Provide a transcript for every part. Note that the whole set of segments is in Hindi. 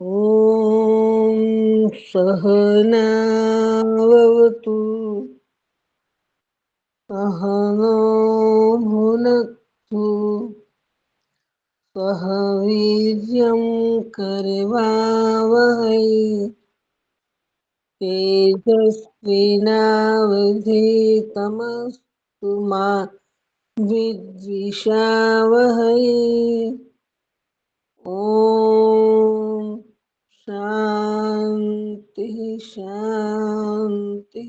ॐ सहनाववतु सहनो भुनक्तु सह वीर्यं करवावहै तेजस्विनावधीतमस्तु मा विद्विषावहै। ॐ शांति शांति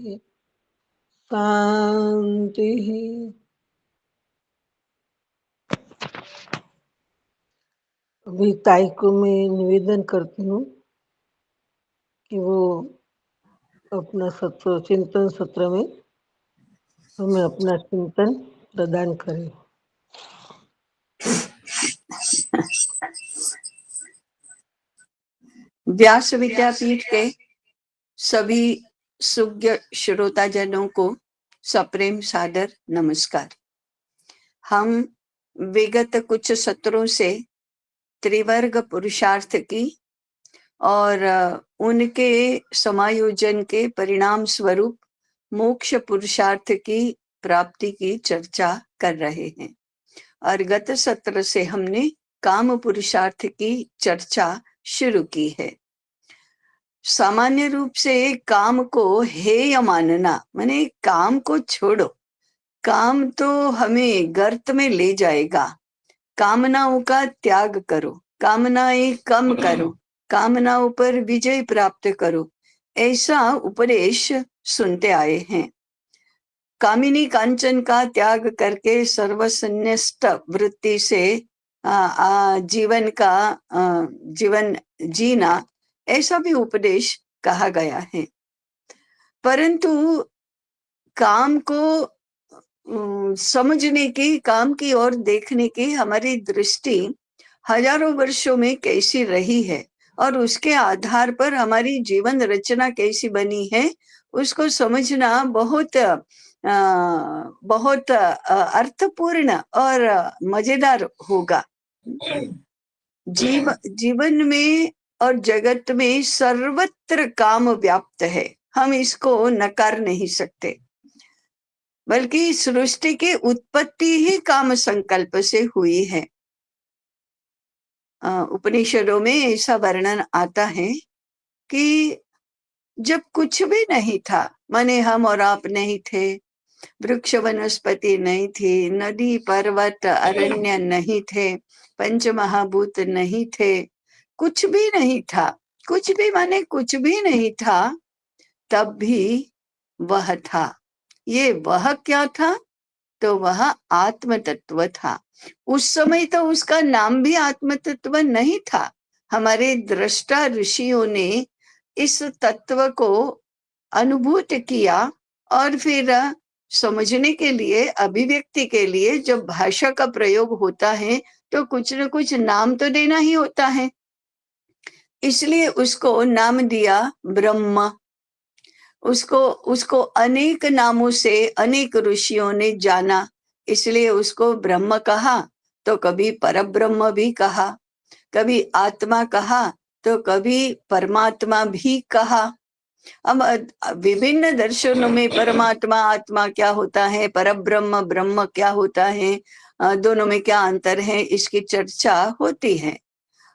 शांति। अभी ताई को मैं निवेदन करती हूँ कि वो अपना सत्र चिंतन सत्र में हमें अपना चिंतन प्रदान करें। व्यास विद्यापीठ के सभी सुज्ञ श्रोताजनों को सप्रेम सादर नमस्कार। हम विगत कुछ सत्रों से त्रिवर्ग पुरुषार्थ की और उनके समायोजन के परिणाम स्वरूप मोक्ष पुरुषार्थ की प्राप्ति की चर्चा कर रहे हैं और गत सत्र से हमने काम पुरुषार्थ की चर्चा शुरू की है। सामान्य रूप से काम को हेय मानना, माने काम को छोड़ो, काम तो हमें गर्त में ले जाएगा, कामनाओं का त्याग करो, कामनाएं कम करो, कामनाओं पर विजय प्राप्त करो, ऐसा उपदेश सुनते आए हैं। कामिनी कांचन का त्याग करके सर्वसन्यस्त वृत्ति से जीवन जीना, ऐसा भी उपदेश कहा गया है। परंतु काम को समझने की, काम की ओर देखने की हमारी दृष्टि हजारों वर्षों में कैसी रही है और उसके आधार पर हमारी जीवन रचना कैसी बनी है, उसको समझना बहुत अर्थपूर्ण और मजेदार होगा। जीवन में और जगत में सर्वत्र काम व्याप्त है, हम इसको नकार नहीं सकते, बल्कि सृष्टि की उत्पत्ति ही काम संकल्प से हुई है। उपनिषदों में ऐसा वर्णन आता है कि जब कुछ भी नहीं था, माने हम और आप नहीं थे, वृक्ष वनस्पति नहीं थी, नदी पर्वत अरण्य नहीं थे, पंच महाभूत नहीं थे, कुछ भी नहीं था, कुछ भी माने कुछ भी नहीं था, तब भी वह था। ये वह क्या था? तो वह आत्म तत्व था। उस समय तो उसका नाम भी आत्म तत्व नहीं था। हमारे दृष्टा ऋषियों ने इस तत्व को अनुभूत किया और फिर समझने के लिए, अभिव्यक्ति के लिए जब भाषा का प्रयोग होता है तो कुछ न कुछ नाम तो देना ही होता है। इसलिए उसको नाम दिया ब्रह्म। उसको अनेक नामों से अनेक ऋषियों ने जाना, इसलिए उसको ब्रह्म कहा। तो कभी परब्रह्म भी कहा, कभी आत्मा कहा, तो कभी परमात्मा भी कहा। अब विभिन्न दर्शनों में परमात्मा आत्मा क्या होता है, परब्रह्म ब्रह्म क्या होता है, दोनों में क्या अंतर है, इसकी चर्चा होती है।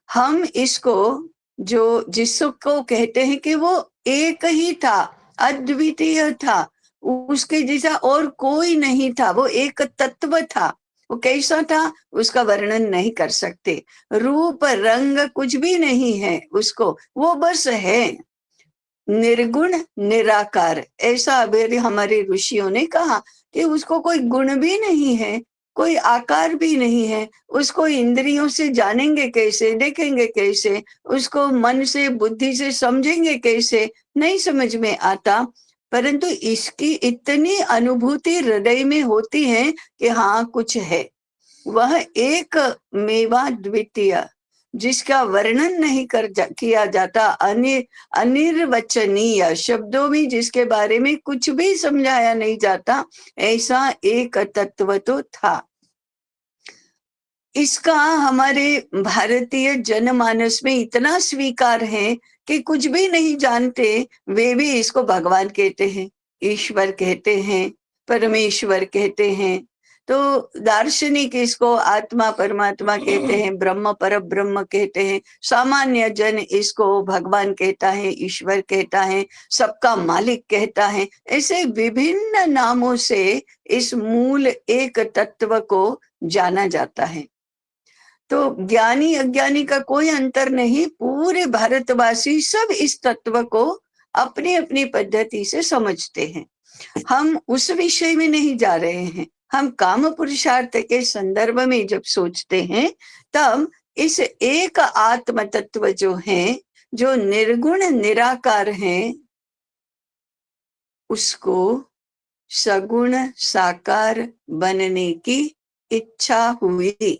हम इसको जिसको कहते हैं कि वो एक ही था, अद्वितीय था, उसके जैसा और कोई नहीं था, वो एक तत्व था। वो कैसा था उसका वर्णन नहीं कर सकते, रूप रंग कुछ भी नहीं है उसको, वो बस है, निर्गुण निराकार। ऐसा अभी हमारे ऋषियों ने कहा कि उसको कोई गुण भी नहीं है, कोई आकार भी नहीं है, उसको इंद्रियों से जानेंगे कैसे, देखेंगे कैसे, उसको मन से बुद्धि से समझेंगे कैसे, नहीं समझ में आता। परंतु इसकी इतनी अनुभूति हृदय में होती है कि हाँ कुछ है, वह एक मेवा द्वितीय, जिसका वर्णन नहीं किया जाता, अनिर्वचनीय, शब्दों में जिसके बारे में कुछ भी समझाया नहीं जाता, ऐसा एक तत्व तो था। इसका हमारे भारतीय जनमानस में इतना स्वीकार है कि कुछ भी नहीं जानते वे भी इसको भगवान कहते हैं, ईश्वर कहते हैं, परमेश्वर कहते हैं। तो दार्शनिक इसको आत्मा परमात्मा कहते हैं, ब्रह्म पर ब्रह्म कहते हैं, सामान्य जन इसको भगवान कहता है, ईश्वर कहता है, सबका मालिक कहता है। ऐसे विभिन्न नामों से इस मूल एक तत्व को जाना जाता है। तो ज्ञानी अज्ञानी का कोई अंतर नहीं, पूरे भारतवासी सब इस तत्व को अपनी अपनी पद्धति से समझते हैं। हम उस विषय में नहीं जा रहे हैं। हम काम पुरुषार्थ के संदर्भ में जब सोचते हैं तब इस एक आत्म तत्व जो है, जो निर्गुण निराकार है, उसको सगुण साकार बनने की इच्छा हुई।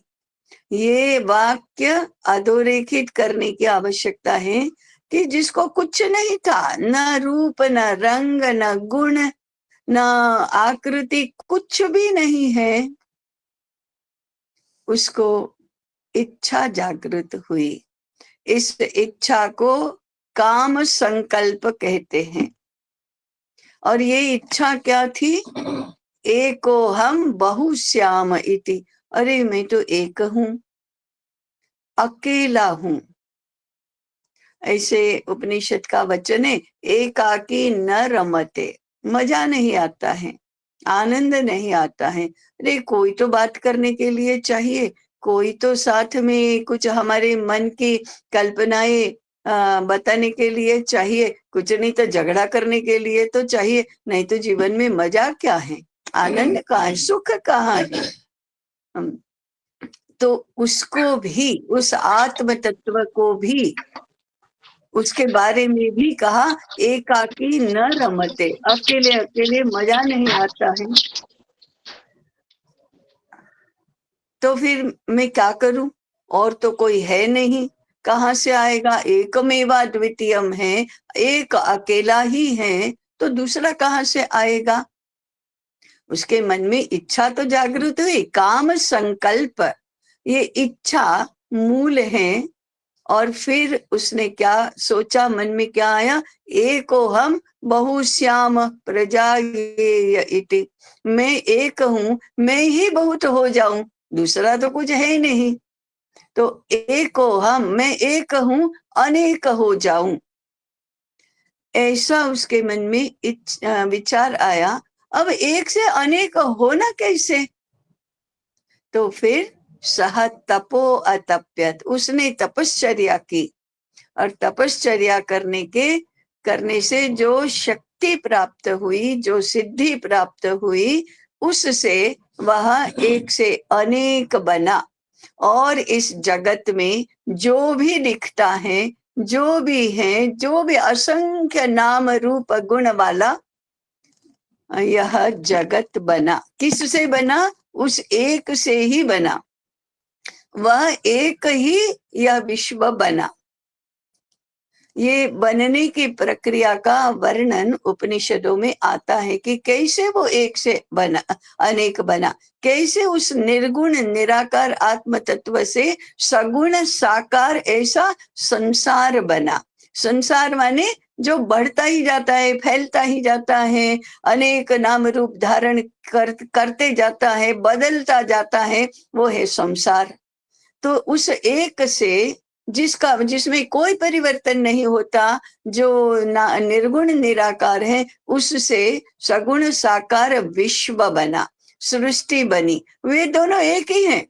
ये वाक्य अधोरेखित करने की आवश्यकता है कि जिसको कुछ नहीं था, न रूप न रंग न गुण न आकृति, कुछ भी नहीं है, उसको इच्छा जागृत हुई। इस इच्छा को काम संकल्प कहते हैं। और ये इच्छा क्या थी? एको हम बहुश्याम इति। अरे मैं तो एक हूं, अकेला हूं। ऐसे उपनिषद का वचन है, एकाकी न रमते। मजा नहीं आता है, आनंद नहीं आता है। अरे कोई तो बात करने के लिए चाहिए, कोई तो साथ में कुछ हमारे मन की कल्पनाएं बताने के लिए चाहिए, कुछ नहीं तो झगड़ा करने के लिए तो चाहिए। नहीं तो जीवन में मजा क्या है, आनंद कहाँ है, सुख कहाँ है? तो उसको भी, उस आत्म तत्व को भी, उसके बारे में भी कहा, एकाकी न रमते। अकेले अकेले मजा नहीं आता है। तो फिर मैं क्या करूं? और तो कोई है नहीं, कहाँ से आएगा? एकमेवा द्वितीयम है, एक अकेला ही है, तो दूसरा कहाँ से आएगा? उसके मन में इच्छा तो जागृत हुई, काम संकल्प, ये इच्छा मूल है। और फिर उसने क्या सोचा, मन में क्या आया? एको हम बहुश्याम प्रजा इति। मैं एक हूं, मैं ही बहुत हो जाऊं, दूसरा तो कुछ है नहीं। तो एको हम, मैं एक हूं, अनेक हो जाऊं, ऐसा उसके मन में विचार आया। अब एक से अनेक होना कैसे? तो फिर सह तपो अतप्यत, उसने तपश्चर्या की। और तपश्चर्या करने से जो शक्ति प्राप्त हुई, जो सिद्धि प्राप्त हुई, उससे वह एक से अनेक बना। और इस जगत में जो भी दिखता है, जो भी है, जो भी असंख्य नाम रूप गुण वाला यह जगत बना, किससे बना? उस एक से ही बना। वह एक ही यह विश्व बना। ये बनने की प्रक्रिया का वर्णन उपनिषदों में आता है कि कैसे वो एक से बना, अनेक बना, कैसे उस निर्गुण निराकार आत्म तत्व से सगुण साकार ऐसा संसार बना। संसार माने जो बढ़ता ही जाता है, फैलता ही जाता है, अनेक नाम रूप धारण करते जाता है, बदलता जाता है, वो है संसार। तो उस एक से, जिसमें कोई परिवर्तन नहीं होता, जो निर्गुण निराकार है, उससे सगुण साकार विश्व बना, सृष्टि बनी। वे दोनों एक ही हैं।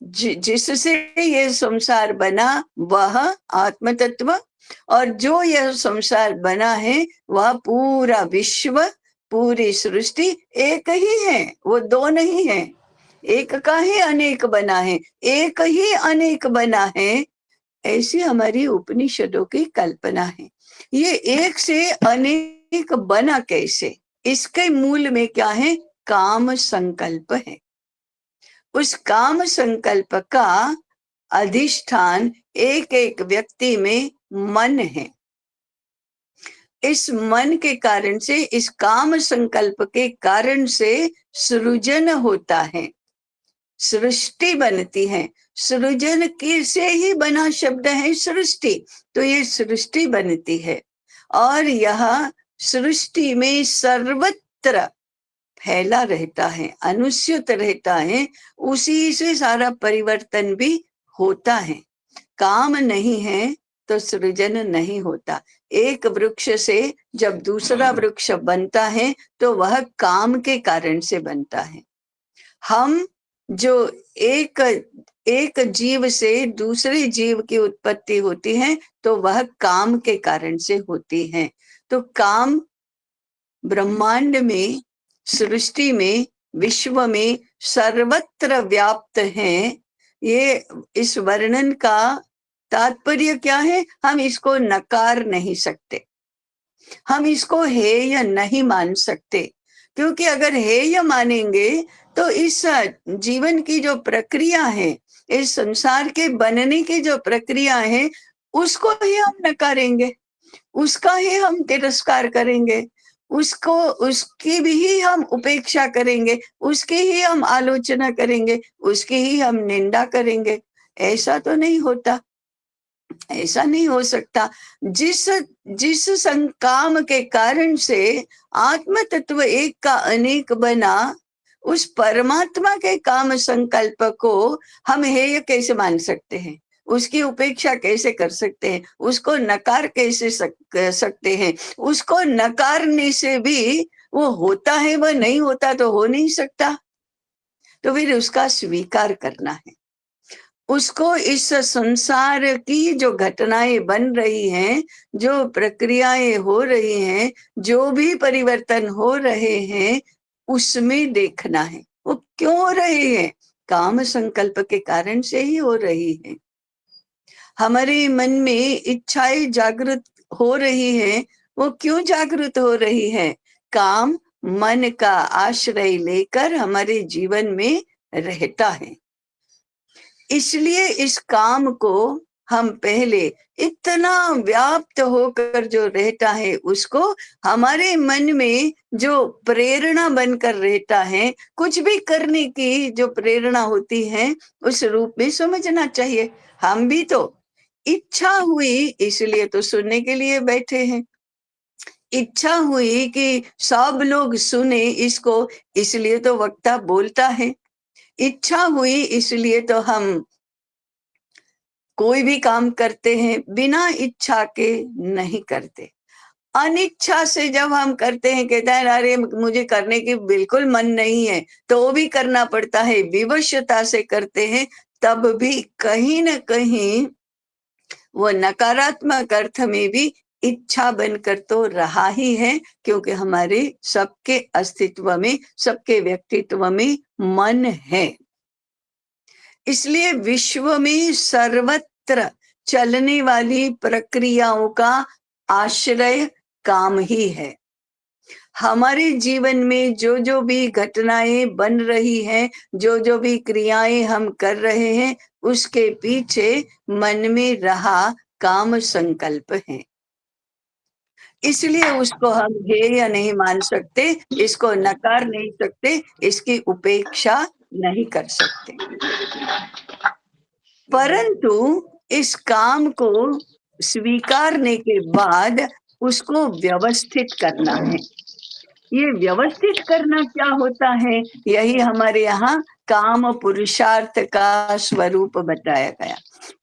जिससे ये संसार बना वह आत्म तत्व, और जो यह संसार बना है वह पूरा विश्व, पूरी सृष्टि एक ही है, वो दो नहीं है। एक का ही अनेक बना है, एक ही अनेक बना है, ऐसी हमारी उपनिषदों की कल्पना है। ये एक से अनेक बना कैसे? इसके मूल में क्या है? काम संकल्प है। उस काम संकल्प का अधिष्ठान एक एक व्यक्ति में मन है। इस मन के कारण से, इस काम संकल्प के कारण से सृजन होता है। सृष्टि बनती है। सृजन के से ही बना शब्द है सृष्टि, तो ये सृष्टि बनती है। और यह सृष्टि में सर्वत्र फैला रहता है, अनुस्यूत रहता है, उसी से सारा परिवर्तन भी होता है। काम नहीं है तो सृजन नहीं होता। एक वृक्ष से जब दूसरा वृक्ष बनता है तो वह काम के कारण से बनता है। हम जो एक एक जीव से दूसरे जीव की उत्पत्ति होती है तो वह काम के कारण से होती है। तो काम ब्रह्मांड में, सृष्टि में, विश्व में सर्वत्र व्याप्त है। ये इस वर्णन का तात्पर्य क्या है? हम इसको नकार नहीं सकते, हम इसको हेय नहीं मान सकते, क्योंकि अगर हेय मानेंगे तो इस जीवन की जो प्रक्रिया है, इस संसार के बनने की जो प्रक्रिया है, उसको ही हम नकारेंगे, उसका ही हम तिरस्कार करेंगे, उसको उसकी भी हम उपेक्षा करेंगे, उसकी ही हम आलोचना करेंगे, उसकी ही हम निंदा करेंगे। ऐसा तो नहीं होता, ऐसा नहीं हो सकता। जिस जिस संकाम के कारण से आत्म तत्व एक का अनेक बना, उस परमात्मा के काम संकल्प को हम हेय कैसे मान सकते हैं? उसकी उपेक्षा कैसे कर सकते हैं? उसको नकार कैसे सकते हैं? उसको नकारने से भी वो होता है, वह नहीं होता तो हो नहीं सकता। तो फिर उसका स्वीकार करना है। उसको इस संसार की जो घटनाएं बन रही हैं, जो प्रक्रियाएं हो रही हैं, जो भी परिवर्तन हो रहे हैं, उसमें देखना है वो क्यों हो रहे हैं? काम संकल्प के कारण से ही हो रही है। हमारे मन में इच्छाएं जागृत हो रही है, वो क्यों जागृत हो रही है? काम मन का आश्रय लेकर हमारे जीवन में रहता है। इसलिए इस काम को हम पहले इतना व्याप्त होकर जो रहता है, उसको हमारे मन में जो प्रेरणा बनकर रहता है, कुछ भी करने की जो प्रेरणा होती है, उस रूप में समझना चाहिए। हम भी तो इच्छा हुई इसलिए तो सुनने के लिए बैठे हैं, इच्छा हुई कि सब लोग सुने इसको, इसलिए तो वक्ता बोलता है, इच्छा हुई इसलिए तो हम कोई भी काम करते हैं, बिना इच्छा के नहीं करते। अनिच्छा से जब हम करते हैं, कहते हैं अरे मुझे करने की बिल्कुल मन नहीं है, तो वो भी करना पड़ता है। विवशता से करते हैं, तब भी कहीं न कहीं वो नकारात्मक अर्थ में भी इच्छा बनकर तो रहा ही है, क्योंकि हमारे सबके अस्तित्व में, सबके व्यक्तित्व में मन है। इसलिए विश्व में सर्वत्र चलने वाली प्रक्रियाओं का आश्रय काम ही है। हमारे जीवन में जो जो भी घटनाएं बन रही हैं, जो जो भी क्रियाएं हम कर रहे हैं, उसके पीछे मन में रहा काम संकल्प है। इसलिए उसको हम हेय नहीं मान सकते, इसको नकार नहीं सकते, इसकी उपेक्षा नहीं कर सकते। परंतु इस काम को स्वीकारने के बाद उसको व्यवस्थित करना है। ये व्यवस्थित करना क्या होता है? यही हमारे यहाँ काम पुरुषार्थ का स्वरूप बताया गया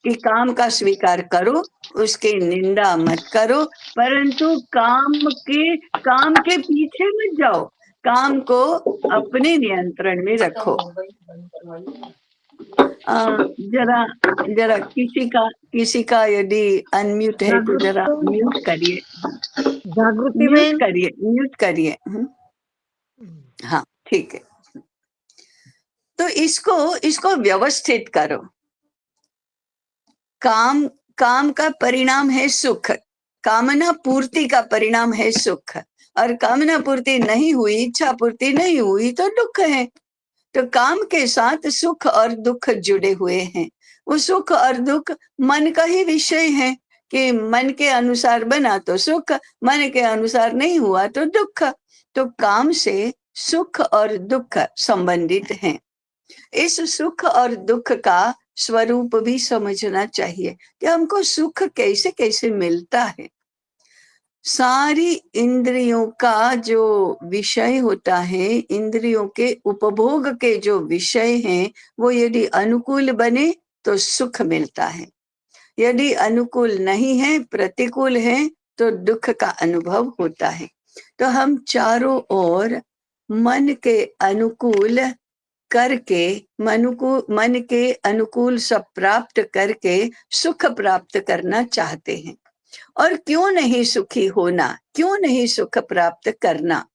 कि काम का स्वीकार करो, उसकी निंदा मत करो, परंतु काम के पीछे मत जाओ, काम को अपने नियंत्रण में रखो। जरा जरा किसी का यदि अनम्यूट है तो जरा म्यूट करिए, जागृति में म्यूट करिए। हाँ, ठीक है। तो इसको व्यवस्थित करो। काम का परिणाम है सुख, कामना पूर्ति का परिणाम है सुख, और कामना पूर्ति नहीं हुई, इच्छा पूर्ति नहीं हुई तो दुख है। तो काम के साथ सुख और दुख जुड़े हुए हैं। वो सुख और दुख मन का ही विषय है कि मन के अनुसार बना तो सुख, मन के अनुसार नहीं हुआ तो दुख। तो काम से सुख और दुख संबंधित हैं। इस सुख और दुख का स्वरूप भी समझना चाहिए कि हमको सुख कैसे कैसे मिलता है। सारी इंद्रियों का जो विषय होता है, इंद्रियों के उपभोग के जो विषय हैं, वो यदि अनुकूल बने तो सुख मिलता है, यदि अनुकूल नहीं है, प्रतिकूल है, तो दुख का अनुभव होता है। तो हम चारों ओर मन के अनुकूल करके, मन के अनुकूल सब प्राप्त करके सुख प्राप्त करना चाहते हैं। और क्यों नहीं सुखी होना, क्यों नहीं सुख प्राप्त करना?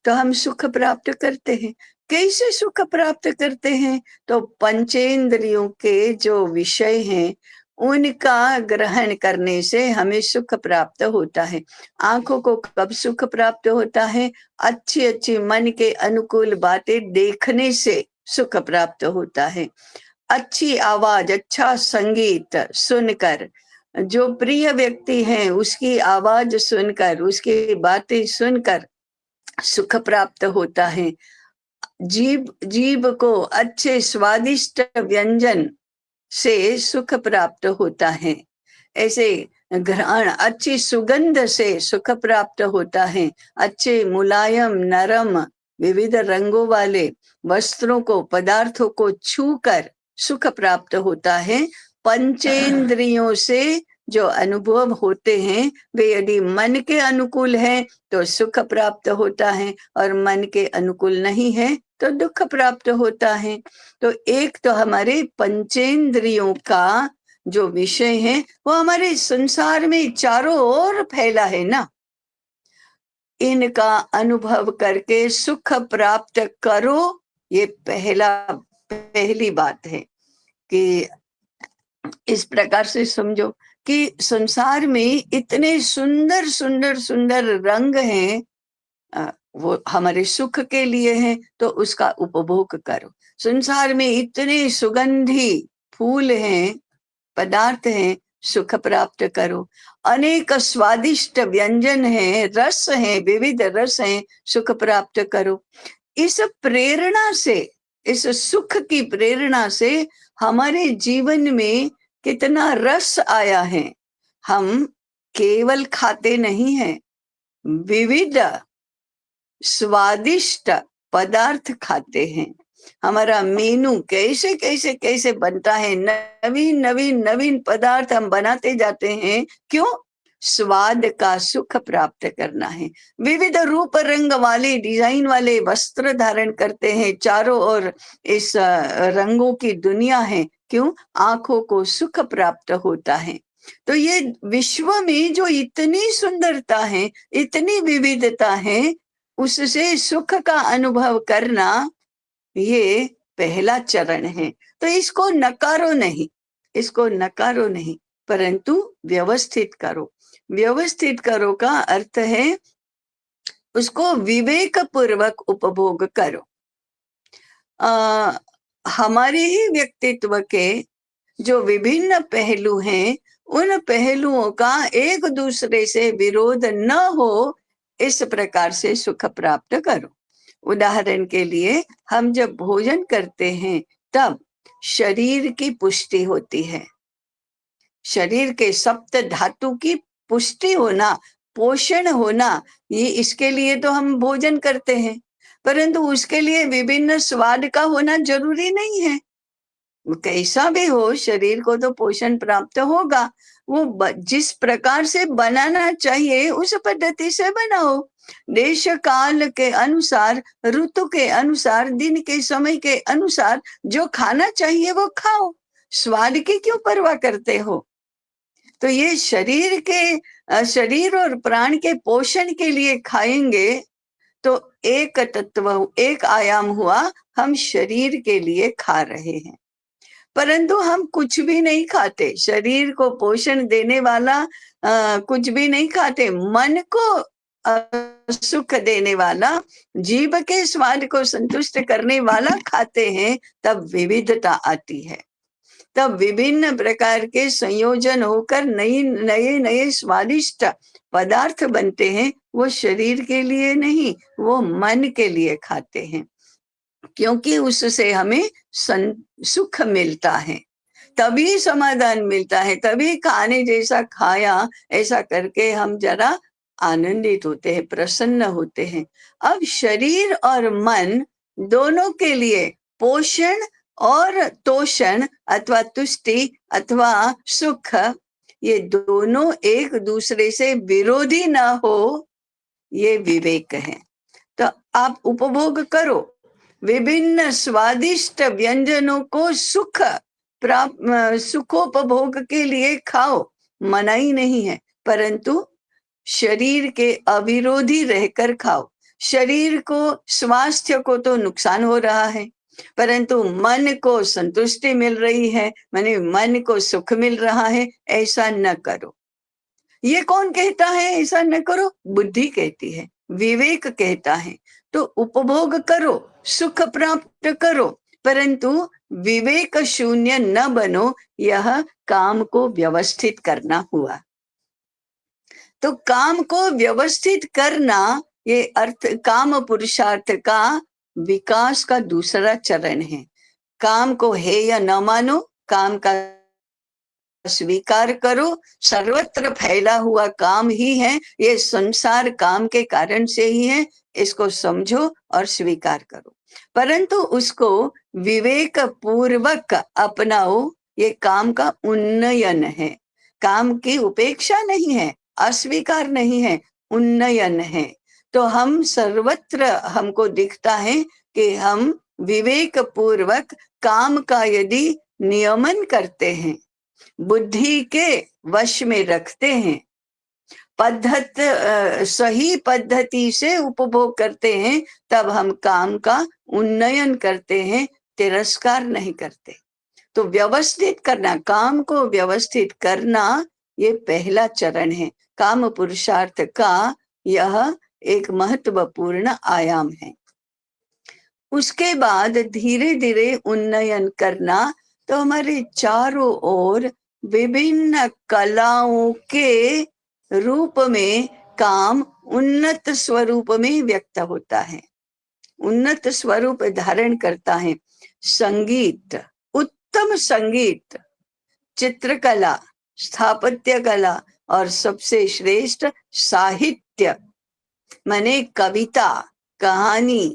तो हम सुख प्राप्त करते हैं। कैसे सुख प्राप्त करते हैं? तो पंचेंद्रियों के जो विषय हैं उनका ग्रहण करने से हमें सुख प्राप्त होता है। आंखों को कब सुख प्राप्त होता है? अच्छी अच्छी मन के अनुकूल बातें देखने से सुख प्राप्त होता है। अच्छी आवाज, अच्छा संगीत सुनकर, जो प्रिय व्यक्ति हैं उसकी आवाज सुनकर, उसकी बातें सुनकर सुख प्राप्त होता है। जीभ को अच्छे स्वादिष्ट व्यंजन से सुख प्राप्त होता है। ऐसे घ्राण, अच्छी सुगंध से सुख प्राप्त होता है। अच्छे मुलायम नरम विविध रंगों वाले वस्त्रों को, पदार्थों को छूकर सुख प्राप्त होता है। पंचेंद्रियों से जो अनुभव होते हैं वे यदि मन के अनुकूल है तो सुख प्राप्त होता है, और मन के अनुकूल नहीं है तो दुख प्राप्त होता है। तो एक तो हमारे पंचेंद्रियों का जो विषय है वो हमारे संसार में चारों ओर फैला है ना। इनका अनुभव करके सुख प्राप्त करो, ये पहली बात है कि इस प्रकार से समझो कि संसार में इतने सुंदर सुंदर सुंदर रंग हैं, वो हमारे सुख के लिए हैं, तो उसका उपभोग करो। संसार में इतने सुगंधी फूल हैं, पदार्थ हैं, सुख प्राप्त करो। अनेक स्वादिष्ट व्यंजन हैं, रस हैं, विविध रस हैं, सुख प्राप्त करो। इस प्रेरणा से, इस सुख की प्रेरणा से हमारे जीवन में कितना रस आया है। हम केवल खाते नहीं हैं, विविध स्वादिष्ट पदार्थ खाते हैं। हमारा मेनू कैसे कैसे कैसे बनता है, नवीन नवीन नवीन पदार्थ हम बनाते जाते हैं। क्यों? स्वाद का सुख प्राप्त करना है। विविध रूप रंग वाले, डिजाइन वाले वस्त्र धारण करते हैं, चारों ओर इस रंगों की दुनिया है। क्यों? आंखों को सुख प्राप्त होता है। तो ये विश्व में जो इतनी सुंदरता है, इतनी विविधता है, उससे सुख का अनुभव करना, ये पहला चरण है। तो इसको नकारो नहीं, इसको नकारो नहीं, परंतु व्यवस्थित करो। व्यवस्थित करो का अर्थ है उसको विवेक पूर्वक उपभोग करो। हमारे ही व्यक्तित्व के जो विभिन्न पहलू हैं, उन पहलुओं का एक दूसरे से विरोध न हो, इस प्रकार से सुख प्राप्त करो। उदाहरण के लिए, हम जब भोजन करते हैं तब शरीर की पुष्टि होती है। शरीर के सप्त धातु की पुष्टि होना, पोषण होना, ये इसके लिए तो हम भोजन करते हैं, परंतु उसके लिए विभिन्न स्वाद का होना जरूरी नहीं है। कैसा भी हो, शरीर को तो पोषण प्राप्त होगा। वो जिस प्रकार से बनाना चाहिए उस पद्धति से बनाओ। देश काल के अनुसार, ऋतु के अनुसार, दिन के समय के अनुसार जो खाना चाहिए वो खाओ। स्वाद की क्यों परवाह करते हो? तो ये शरीर और प्राण के पोषण के लिए खाएंगे तो एक तत्व, एक आयाम हुआ, हम शरीर के लिए खा रहे हैं। परंतु हम कुछ भी नहीं खाते, शरीर को पोषण देने वाला कुछ भी नहीं खाते, मन को सुख देने वाला, जीभ के स्वाद को संतुष्ट करने वाला खाते हैं, तब विविधता आती है। तब विभिन्न प्रकार के संयोजन होकर नए नए स्वादिष्ट पदार्थ बनते हैं। वो शरीर के लिए नहीं, वो मन के लिए खाते हैं। क्योंकि उससे हमें सुख मिलता है, तभी समाधान मिलता है, तभी खाने जैसा खाया ऐसा करके हम जरा आनंदित होते हैं, प्रसन्न होते हैं। अब शरीर और मन दोनों के लिए पोषण और तोषण अथवा तुष्टि अथवा सुख, ये दोनों एक दूसरे से विरोधी ना हो, ये विवेक है। तो आप उपभोग करो, विभिन्न स्वादिष्ट व्यंजनों को सुखोपभोग के लिए खाओ, मनाही नहीं है, परंतु शरीर के अविरोधी रहकर खाओ। शरीर को, स्वास्थ्य को तो नुकसान हो रहा है, परंतु मन को संतुष्टि मिल रही है, माने मन को सुख मिल रहा है, ऐसा न करो। ये कौन कहता है ऐसा न करो? बुद्धि कहती है, विवेक कहता है। तो उपभोग करो, सुख प्राप्त करो, परंतु विवेक शून्य न बनो, यह काम को व्यवस्थित करना हुआ। तो काम को व्यवस्थित करना, ये अर्थ काम पुरुषार्थ का विकास का दूसरा चरण है। काम को है या न मानो, काम का स्वीकार करो, सर्वत्र फैला हुआ काम ही है, ये संसार काम के कारण से ही है, इसको समझो और स्वीकार करो, परंतु उसको विवेक पूर्वक अपनाओ। ये काम का उन्नयन है, काम की उपेक्षा नहीं है, अस्वीकार नहीं है, उन्नयन है। तो हम सर्वत्र हमको दिखता है कि हम विवेक पूर्वक काम का यदि नियमन करते हैं, बुद्धि के वश में रखते हैं, सही पद्धति से उपभोग करते हैं, तब हम काम का उन्नयन करते हैं, तिरस्कार नहीं करते। तो व्यवस्थित करना, काम को व्यवस्थित करना, ये पहला चरण है। काम पुरुषार्थ का यह एक महत्वपूर्ण आयाम है। उसके बाद धीरे धीरे उन्नयन करना, तो हमारे चारों ओर विभिन्न कलाओं के रूप में काम उन्नत स्वरूप में व्यक्त होता है, उन्नत स्वरूप धारण करता है। संगीत, उत्तम संगीत, चित्रकला, स्थापत्य कला और सबसे श्रेष्ठ साहित्य, माने कविता, कहानी,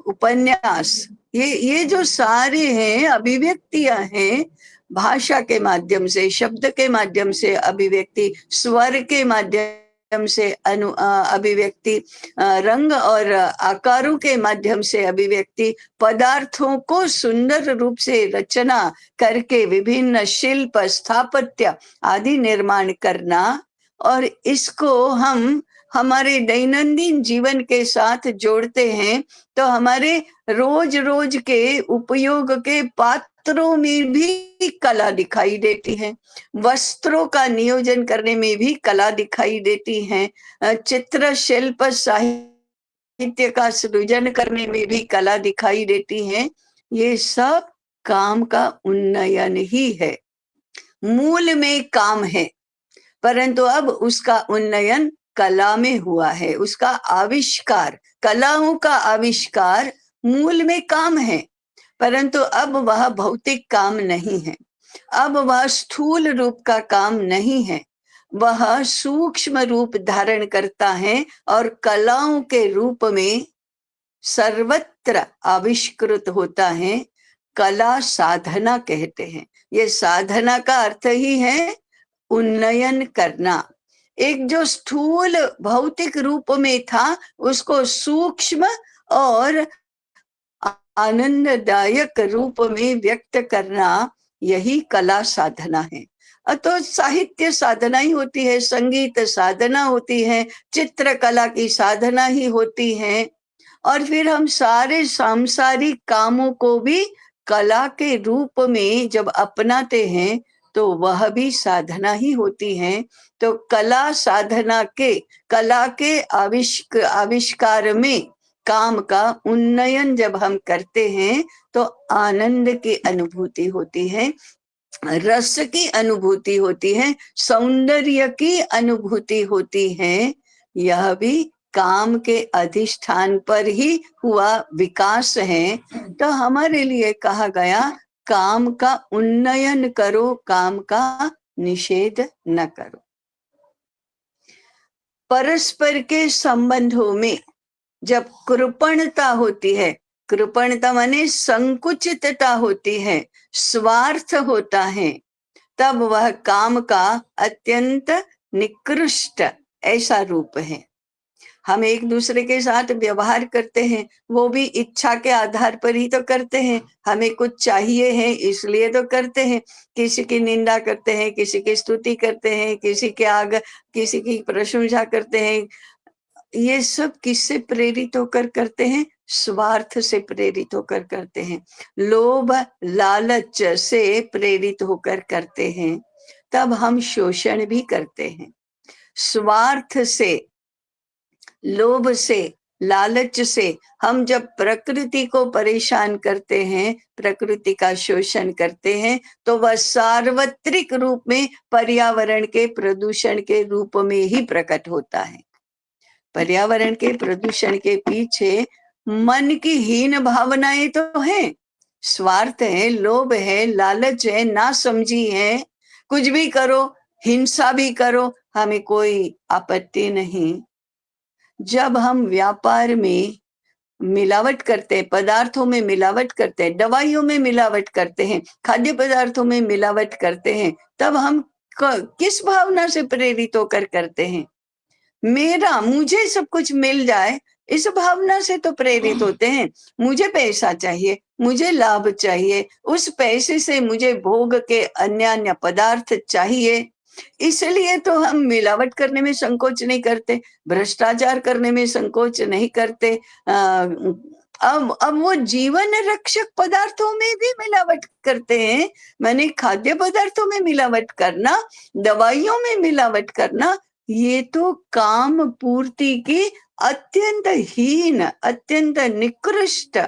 उपन्यास, ये जो सारे हैं अभिव्यक्तियां हैं, भाषा के माध्यम से, शब्द के माध्यम से अभिव्यक्ति, स्वर के माध्यम से अभिव्यक्ति, रंग और आकारों के माध्यम से अभिव्यक्ति, पदार्थों को सुंदर रूप से रचना करके विभिन्न शिल्प, स्थापत्य आदि निर्माण करना, और इसको हम हमारे दैनंदिन जीवन के साथ जोड़ते हैं, तो हमारे रोज रोज के उपयोग के पात्रों में भी कला दिखाई देती है, वस्त्रों का नियोजन करने में भी कला दिखाई देती है, चित्र शिल्प साहित्य का सृजन करने में भी कला दिखाई देती है। ये सब काम का उन्नयन ही है। मूल में काम है, परंतु अब उसका उन्नयन कला में हुआ है, उसका आविष्कार, कलाओं का आविष्कार मूल में काम है, परंतु अब वह भौतिक काम नहीं है, अब वह स्थूल रूप का काम नहीं है, वह सूक्ष्म रूप धारण करता है और कलाओं के रूप में सर्वत्र आविष्कृत होता है। कला साधना कहते हैं। ये साधना का अर्थ ही है उन्नयन करना। एक जो स्थूल भौतिक रूप में था, उसको सूक्ष्म और आनंददायक रूप में व्यक्त करना, यही कला साधना है। तो साहित्य साधना ही होती है, संगीत साधना होती है, चित्रकला की साधना ही होती है, और फिर हम सारे सांसारिक कामों को भी कला के रूप में जब अपनाते हैं, तो वह भी साधना ही होती है। तो कला साधना के, कला के आविष्कार में काम का उन्नयन जब हम करते हैं, तो आनंद की अनुभूति होती है, रस की अनुभूति होती है, सौंदर्य की अनुभूति होती है। यह भी काम के अधिष्ठान पर ही हुआ विकास है, तो हमारे लिए कहा गया काम का उन्नयन करो, काम का निषेध न करो। परस्पर के संबंधों में जब कृपणता होती है, कृपणता माने संकुचितता होती है, स्वार्थ होता है, तब वह काम का अत्यंत निकृष्ट ऐसा रूप है। हम एक दूसरे के साथ व्यवहार करते हैं, वो भी इच्छा के आधार पर ही तो करते हैं, हमें कुछ चाहिए है इसलिए तो करते हैं। किसी की निंदा करते हैं, किसी की स्तुति करते हैं, किसी की प्रशंसा करते हैं, ये सब किससे प्रेरित होकर करते हैं? स्वार्थ से प्रेरित होकर करते हैं, लोभ लालच से प्रेरित होकर करते हैं, तब हम शोषण भी करते हैं। स्वार्थ से, लोभ से, लालच से हम जब प्रकृति को परेशान करते हैं, प्रकृति का शोषण करते हैं, तो वह सार्वत्रिक रूप में पर्यावरण के प्रदूषण के रूप में ही प्रकट होता है। पर्यावरण के प्रदूषण के पीछे मन की हीन भावनाएं तो हैं, स्वार्थ है, लोभ है, लालच है, नासमझी है, कुछ भी करो, हिंसा भी करो, हमें कोई आपत्ति नहीं। जब हम व्यापार में मिलावट करते हैं, पदार्थों में मिलावट करते हैं, दवाइयों में मिलावट करते हैं, खाद्य पदार्थों में मिलावट करते हैं, तब हम किस भावना से प्रेरित होकर करते हैं? मेरा, मुझे सब कुछ मिल जाए, इस भावना से तो प्रेरित होते हैं। मुझे पैसा चाहिए, मुझे लाभ चाहिए, उस पैसे से मुझे भोग के अन्य अन्य पदार्थ चाहिए, इसलिए तो हम मिलावट करने में संकोच नहीं करते, भ्रष्टाचार करने में संकोच नहीं करते। अब वो जीवन रक्षक पदार्थों में भी मिलावट करते हैं। मैंने खाद्य पदार्थों में मिलावट करना, दवाइयों में मिलावट करना, ये तो काम पूर्ति की अत्यंत हीन, अत्यंत निकृष्ट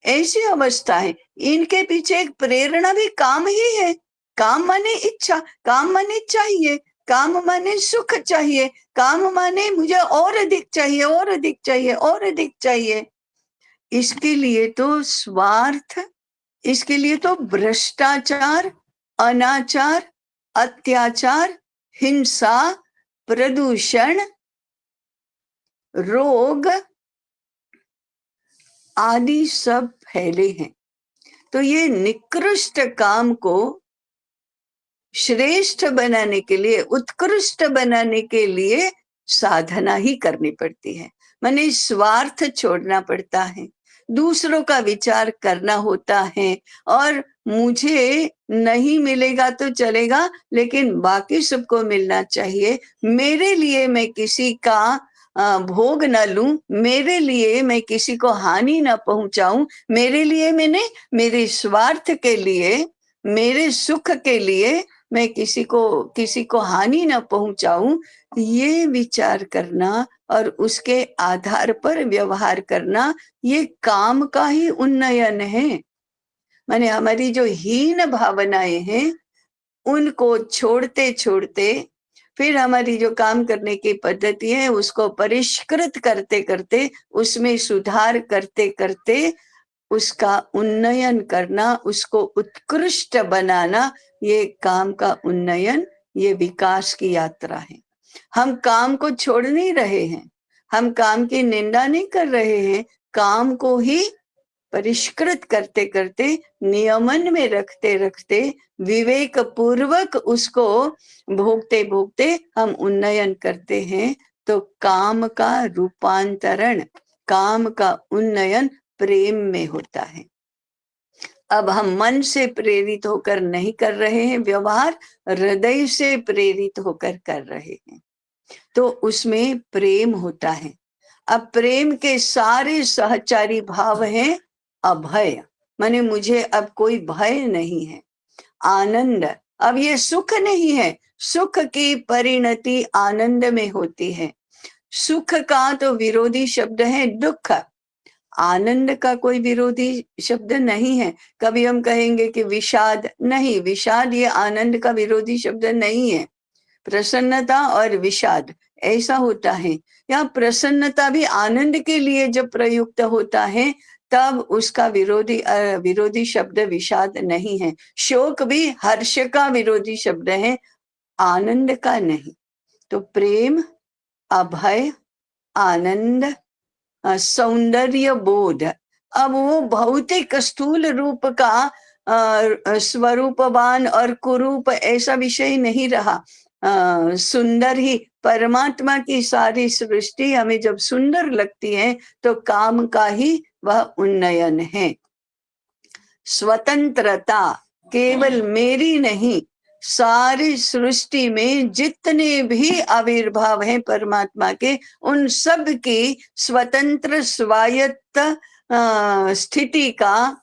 ऐसी अवस्था है। इनके पीछे एक प्रेरणा भी काम ही है। काम माने इच्छा, काम माने चाहिए, काम माने सुख चाहिए, काम माने मुझे और अधिक चाहिए, और अधिक चाहिए, और अधिक चाहिए। इसके लिए तो स्वार्थ, इसके लिए तो भ्रष्टाचार, अनाचार, अत्याचार, हिंसा, प्रदूषण, रोग आदि सब फैले हैं। तो ये निकृष्ट काम को श्रेष्ठ बनाने के लिए, उत्कृष्ट बनाने के लिए साधना ही करनी पड़ती है। माने स्वार्थ छोड़ना पड़ता है, दूसरों का विचार करना होता है, और मुझे नहीं मिलेगा तो चलेगा, लेकिन बाकी सबको मिलना चाहिए। मेरे लिए मैं किसी का भोग न लूं, मेरे लिए मैं किसी को हानि न पहुंचाऊं, मेरे लिए मैंने, मेरे स्वार्थ के लिए, मेरे सुख के लिए मैं किसी को हानि न पहुंचाऊं, ये विचार करना और उसके आधार पर व्यवहार करना, ये काम का ही उन्नयन है। माने हमारी जो हीन भावनाएं हैं, उनको छोड़ते छोड़ते, फिर हमारी जो काम करने की पद्धति है उसको परिष्कृत करते करते, उसमें सुधार करते करते उसका उन्नयन करना, उसको उत्कृष्ट बनाना, ये काम का उन्नयन, ये विकास की यात्रा है। हम काम को छोड़ नहीं रहे हैं, हम काम की निंदा नहीं कर रहे हैं, काम को ही परिष्कृत करते करते, नियमन में रखते रखते, विवेक पूर्वक उसको भोगते भोगते हम उन्नयन करते हैं। तो काम का रूपांतरण, काम का उन्नयन प्रेम में होता है। अब हम मन से प्रेरित होकर नहीं कर रहे हैं व्यवहार, हृदय से प्रेरित होकर कर रहे हैं, तो उसमें प्रेम होता है। अब प्रेम के सारे सहचारी भाव हैं अभय, माने मुझे अब कोई भय नहीं है। आनंद, अब ये सुख नहीं है, सुख की परिणति आनंद में होती है। सुख का तो विरोधी शब्द है दुख, आनंद का कोई विरोधी शब्द नहीं है। कभी हम कहेंगे कि विषाद, नहीं, विषाद ये आनंद का विरोधी शब्द नहीं है। प्रसन्नता और विषाद ऐसा होता है। यहाँ प्रसन्नता भी आनंद के लिए जब प्रयुक्त होता है तब उसका विरोधी शब्द विषाद नहीं है। शोक भी हर्ष का विरोधी शब्द है, आनंद का नहीं। तो प्रेम, अभय, आनंद, सौंदर्य बोध, अब वो भौतिक स्थूल रूप का स्वरूपवान और कुरूप ऐसा विषय नहीं रहा। सुंदर ही परमात्मा की सारी सृष्टि हमें जब सुंदर लगती है तो काम का ही वह उन्नयन है। स्वतंत्रता केवल मेरी नहीं, सारी सृष्टि में जितने भी आविर्भाव हैं परमात्मा के, उन सब की स्वतंत्र स्वायत्त स्थिति का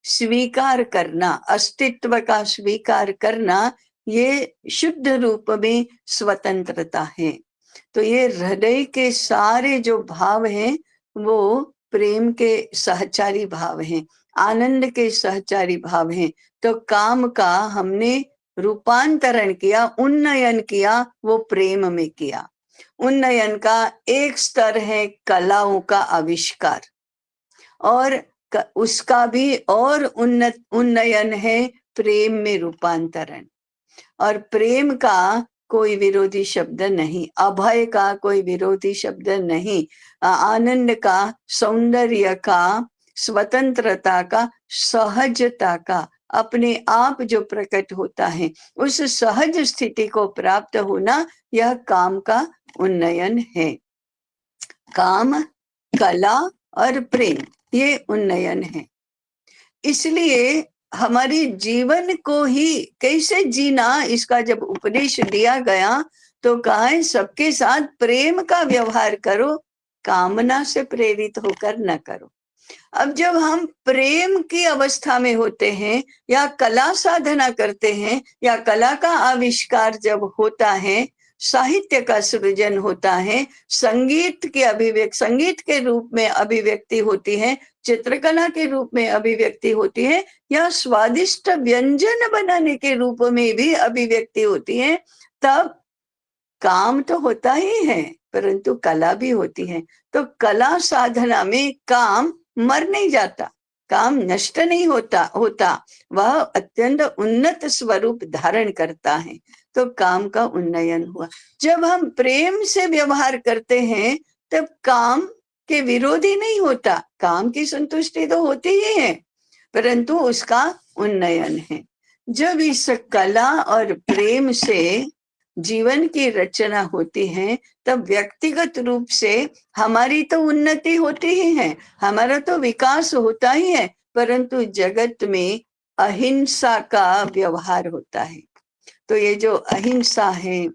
स्वीकार करना, अस्तित्व का स्वीकार करना, ये शुद्ध रूप में स्वतंत्रता है। तो ये हृदय के सारे जो भाव हैं वो प्रेम के सहचारी भाव हैं, आनंद के सहचारी भाव हैं। तो काम का हमने रूपांतरण किया, उन्नयन किया, वो प्रेम में किया। उन्नयन का एक स्तर है कलाओं का आविष्कार, और उसका भी और उन्नयन है प्रेम में रूपांतरण। और प्रेम का कोई विरोधी शब्द नहीं, अभय का कोई विरोधी शब्द नहीं, आनंद का, सौंदर्य का, स्वतंत्रता का, सहजता का, अपने आप जो प्रकट होता है उस सहज स्थिति को प्राप्त होना, यह काम का उन्नयन है। काम, कला और प्रेम, ये उन्नयन है। इसलिए हमारे जीवन को ही कैसे जीना, इसका जब उपदेश दिया गया तो कहा है सबके साथ प्रेम का व्यवहार करो, कामना से प्रेरित होकर न करो। अब जब हम प्रेम की अवस्था में होते हैं या कला साधना करते हैं या कला का आविष्कार जब होता है, साहित्य का सृजन होता है, संगीत की अभिव्यक्ति, संगीत के रूप में अभिव्यक्ति होती है, चित्रकला के रूप में अभिव्यक्ति होती है, या स्वादिष्ट व्यंजन बनाने के रूप में भी अभिव्यक्ति होती है, तब काम तो होता ही है परंतु कला भी होती है। तो कला साधना में काम मर नहीं जाता, काम नष्ट नहीं होता, वह अत्यंत उन्नत स्वरूप धारण करता है। तो काम का उन्नयन हुआ। जब हम प्रेम से व्यवहार करते हैं तब काम के विरोधी नहीं होता, काम की संतुष्टि तो होती ही है परंतु उसका उन्नयन है। जब इस कला और प्रेम से जीवन की रचना होती है तब व्यक्तिगत रूप से हमारी तो उन्नति होती ही है, हमारा तो विकास होता ही है, परंतु जगत में अहिंसा का व्यवहार होता है। तो ये जो अहिंसा है,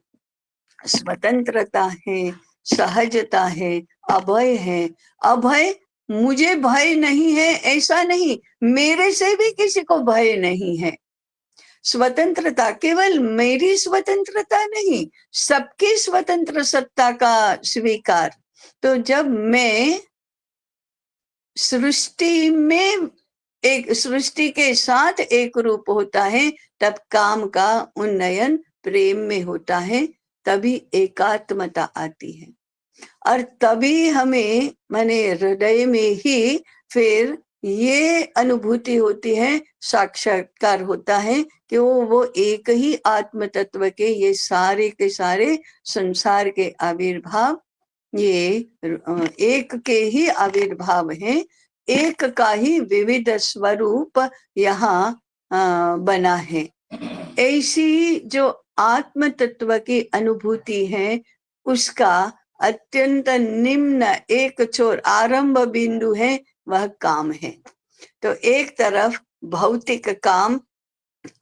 स्वतंत्रता है, सहजता है, अभय है। अभय, मुझे भय नहीं है ऐसा नहीं, मेरे से भी किसी को भय नहीं है। स्वतंत्रता केवल मेरी स्वतंत्रता नहीं, सबकी स्वतंत्र सत्ता का स्वीकार। तो जब मैं सृष्टि में एक सृष्टि के साथ एक रूप होता है तब काम का उन्नयन प्रेम में होता है, तभी एकात्मता आती है। और तभी हमें माने हृदय में ही फिर ये अनुभूति होती है, साक्षात्कार होता है कि वो एक ही आत्म तत्व के ये सारे के सारे संसार के आविर्भाव ये एक के ही आविर्भाव हैं, एक का ही विविध स्वरूप यहाँ बना है। ऐसी जो आत्म तत्व की अनुभूति है उसका अत्यंत निम्न एक छोर आरंभ बिंदु है, वह काम है। तो एक तरफ भौतिक काम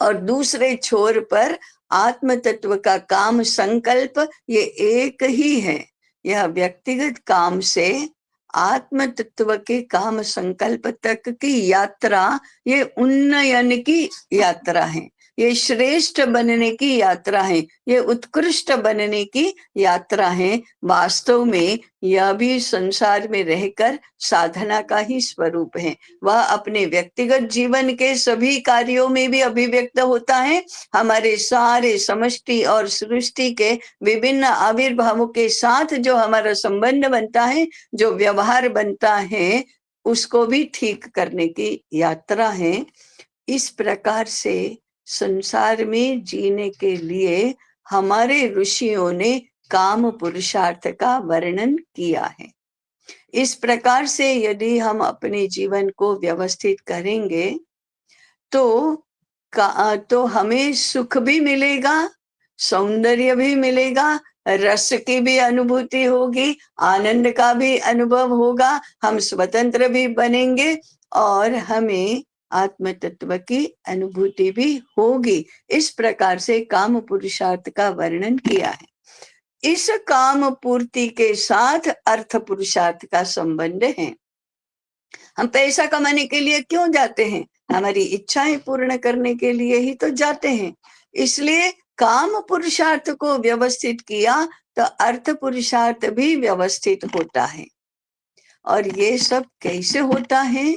और दूसरे छोर पर आत्म तत्व का काम संकल्प, ये एक ही है। यह व्यक्तिगत काम से आत्म तत्व के काम संकल्प तक की यात्रा, ये उन्नयन की यात्रा है। ये श्रेष्ठ बनने की यात्रा है, ये उत्कृष्ट बनने की यात्रा है। वास्तव में यह भी संसार में रहकर साधना का ही स्वरूप है। वह अपने व्यक्तिगत जीवन के सभी कार्यों में भी अभिव्यक्त होता है, हमारे सारे समष्टि और सृष्टि के विभिन्न आविर्भावों के साथ जो हमारा संबंध बनता है, जो व्यवहार बनता है, उसको भी ठीक करने की यात्रा है। इस प्रकार से संसार में जीने के लिए हमारे ऋषियों ने काम पुरुषार्थ का वर्णन किया है। इस प्रकार से यदि हम अपने जीवन को व्यवस्थित करेंगे तो हमें सुख भी मिलेगा, सौंदर्य भी मिलेगा, रस की भी अनुभूति होगी, आनंद का भी अनुभव होगा, हम स्वतंत्र भी बनेंगे और हमें आत्म तत्व की अनुभूति भी होगी। इस प्रकार से काम पुरुषार्थ का वर्णन किया है। इस काम पूर्ति के साथ अर्थ पुरुषार्थ का संबंध है। हम पैसा कमाने के लिए क्यों जाते हैं? हमारी इच्छाएं पूर्ण करने के लिए ही तो जाते हैं। इसलिए काम पुरुषार्थ को व्यवस्थित किया तो अर्थ पुरुषार्थ भी व्यवस्थित होता है। और ये सब कैसे होता है?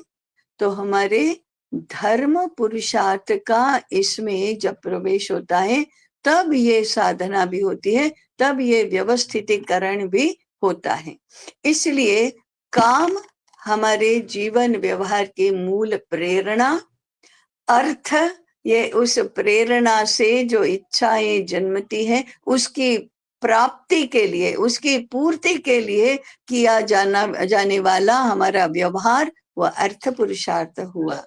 तो हमारे धर्म पुरुषार्थ का इसमें जब प्रवेश होता है तब ये साधना भी होती है, तब ये व्यवस्थितीकरण भी होता है। इसलिए काम हमारे जीवन व्यवहार की मूल प्रेरणा, अर्थ ये उस प्रेरणा से जो इच्छाएं जन्मती हैं उसकी प्राप्ति के लिए, उसकी पूर्ति के लिए किया जाने वाला हमारा व्यवहार वह अर्थ पुरुषार्थ हुआ।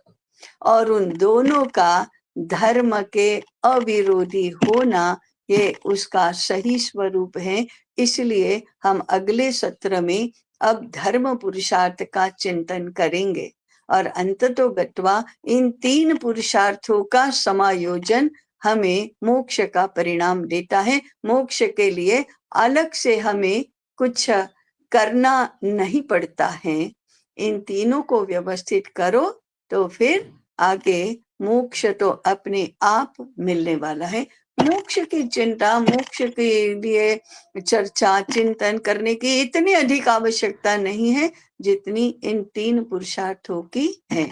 और उन दोनों का धर्म के अविरोधी होना ये उसका सही स्वरूप है। इसलिए हम अगले सत्र में अब धर्म पुरुषार्थ का चिंतन करेंगे और अंततोगत्वा इन तीन पुरुषार्थों का समायोजन हमें मोक्ष का परिणाम देता है। मोक्ष के लिए अलग से हमें कुछ करना नहीं पड़ता है। इन तीनों को व्यवस्थित करो तो फिर आगे मोक्ष तो अपने आप मिलने वाला है। मोक्ष की चिंता, मोक्ष के लिए चर्चा चिंतन करने की इतनी अधिक आवश्यकता नहीं है जितनी इन तीन पुरुषार्थों की है।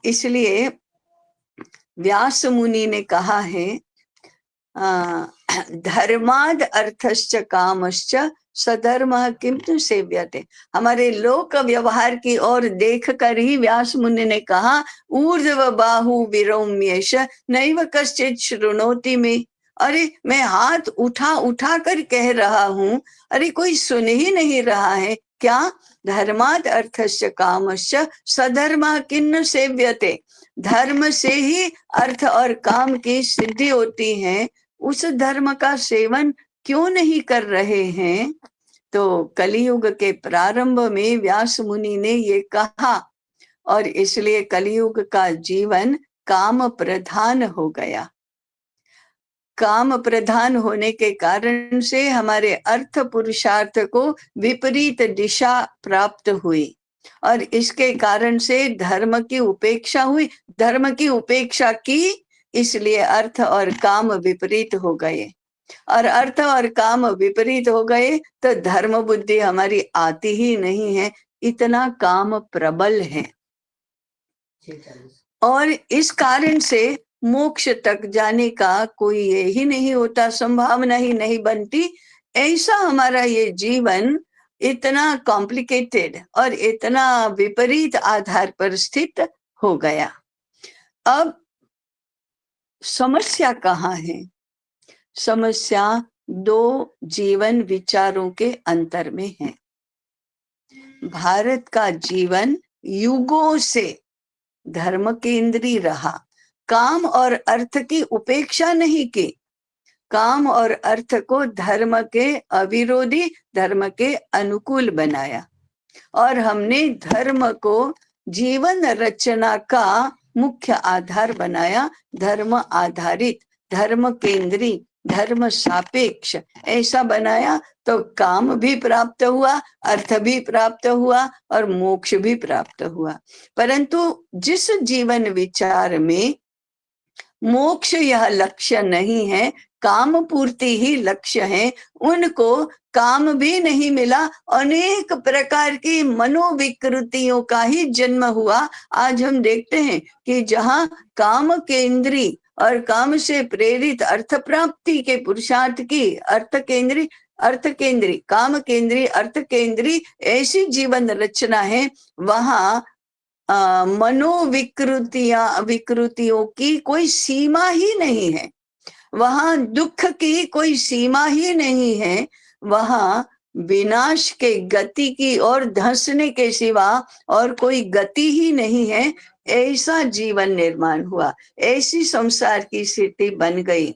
इसलिए व्यास मुनि ने कहा है धर्माद अर्थश्च कामश्च सधर्म किंतु सेव्यते। हमारे लोक व्यवहार की ओर देख कर ही व्यास मुनि ने कहा ऊर्ध्व बाहु विरौम्येश नैव कश्चित् शृणोति मे। अरे मैं हाथ उठा उठा कर कह रहा हूं, अरे कोई सुन ही नहीं रहा है क्या? धर्माद अर्थश्च कामश्च सधर्म किन्न सेव्यते। धर्म से ही अर्थ और काम की सिद्धि होती है, उस धर्म का सेवन क्यों नहीं कर रहे हैं? तो कलियुग के प्रारंभ में व्यास मुनि ने ये कहा और इसलिए कलियुग का जीवन काम प्रधान हो गया। काम प्रधान होने के कारण से हमारे अर्थ पुरुषार्थ को विपरीत दिशा प्राप्त हुई और इसके कारण से धर्म की उपेक्षा हुई। धर्म की उपेक्षा की इसलिए अर्थ और काम विपरीत हो गए और अर्थ और काम विपरीत हो गए तो धर्म बुद्धि हमारी आती ही नहीं है, इतना काम प्रबल है। और इस कारण से मोक्ष तक जाने का कोई ये ही नहीं होता, संभावना ही नहीं बनती। ऐसा हमारा ये जीवन इतना कॉम्प्लिकेटेड और इतना विपरीत आधार पर स्थित हो गया। अब समस्या कहाँ है? समस्या दो जीवन विचारों के अंतर में है। भारत का जीवन युगों से धर्म केंद्री रहा, काम और अर्थ की उपेक्षा नहीं की, काम और अर्थ को धर्म के अविरोधी, धर्म के अनुकूल बनाया और हमने धर्म को जीवन रचना का मुख्य आधार बनाया। धर्म आधारित, धर्म केंद्री, धर्म सापेक्ष ऐसा बनाया तो काम भी प्राप्त हुआ, अर्थ भी प्राप्त हुआ और मोक्ष भी प्राप्त हुआ। परंतु जिस जीवन विचार में मोक्ष यह लक्ष्य नहीं है, काम पूर्ति ही लक्ष्य है। उनको काम भी नहीं मिला, अनेक प्रकार की मनोविकृतियों का ही जन्म हुआ। आज हम देखते हैं कि जहाँ काम केंद्री और काम से प्रेरित अर्थ प्राप्ति के पुरुषार्थ की अर्थ केंद्री काम केंद्री अर्थ केंद्री ऐसी जीवन रचना है, वहां विकृतियों की कोई सीमा ही नहीं है, वहां दुख की कोई सीमा ही नहीं है, वहां विनाश के गति की और धंसने के सिवा और कोई गति ही नहीं है। ऐसा जीवन निर्माण हुआ, ऐसी संसार की स्थिति बन गई।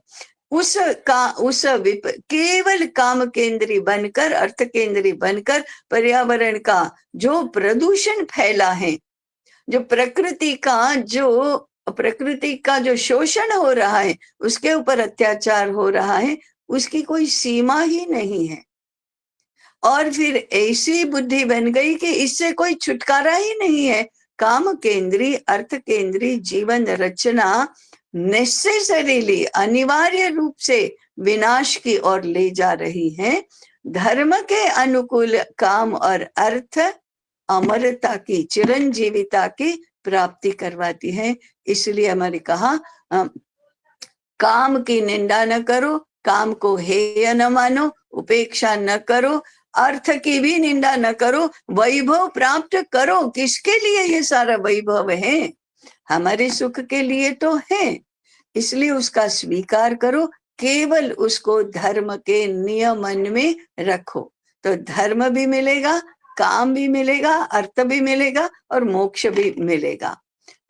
केवल काम केंद्री बनकर, अर्थ केंद्री बनकर पर्यावरण का जो प्रदूषण फैला है, जो प्रकृति का जो शोषण हो रहा है, उसके ऊपर अत्याचार हो रहा है, उसकी कोई सीमा ही नहीं है। और फिर ऐसी बुद्धि बन गई कि इससे कोई छुटकारा ही नहीं है। काम केंद्री अर्थ केंद्री जीवन रचना नेसेसरीली, अनिवार्य रूप से विनाश की ओर ले जा रही है। धर्म के अनुकूल काम और अर्थ अमरता की, चिरंजीविता की प्राप्ति करवाती है। इसलिए हमारे कहा, काम की निंदा न करो, काम को हेय न मानो, उपेक्षा न करो, अर्थ की भी निंदा न करो, वैभव प्राप्त करो। किसके लिए ये सारा वैभव है? हमारे सुख के लिए तो है, इसलिए उसका स्वीकार करो, केवल उसको धर्म के नियमन में रखो, तो धर्म भी मिलेगा, काम भी मिलेगा, अर्थ भी मिलेगा और मोक्ष भी मिलेगा।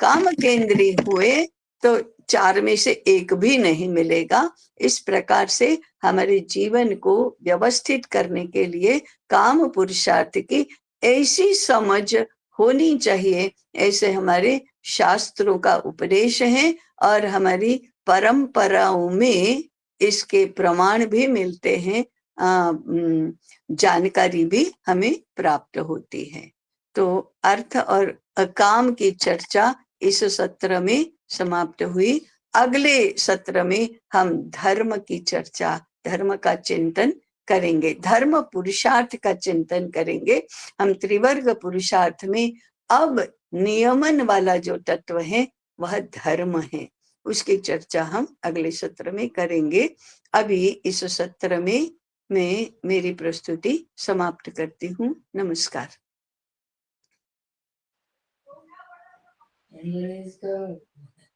काम केंद्री हुए तो चार में से एक भी नहीं मिलेगा। इस प्रकार से हमारे जीवन को व्यवस्थित करने के लिए काम पुरुषार्थ की ऐसी समझ होनी चाहिए, ऐसे हमारे शास्त्रों का उपदेश है और हमारी परंपराओं में इसके प्रमाण भी मिलते हैं, जानकारी भी हमें प्राप्त होती है। तो अर्थ और काम की चर्चा इस सत्र में समाप्त हुई। अगले सत्र में हम धर्म की चर्चा, धर्म का चिंतन करेंगे, धर्म पुरुषार्थ का चिंतन करेंगे। हम त्रिवर्ग पुरुषार्थ में अब नियमन वाला जो तत्व है वह धर्म है, उसकी चर्चा हम अगले सत्र में करेंगे। अभी इस सत्र में मैं मेरी प्रस्तुति समाप्त करती हूँ। नमस्कार।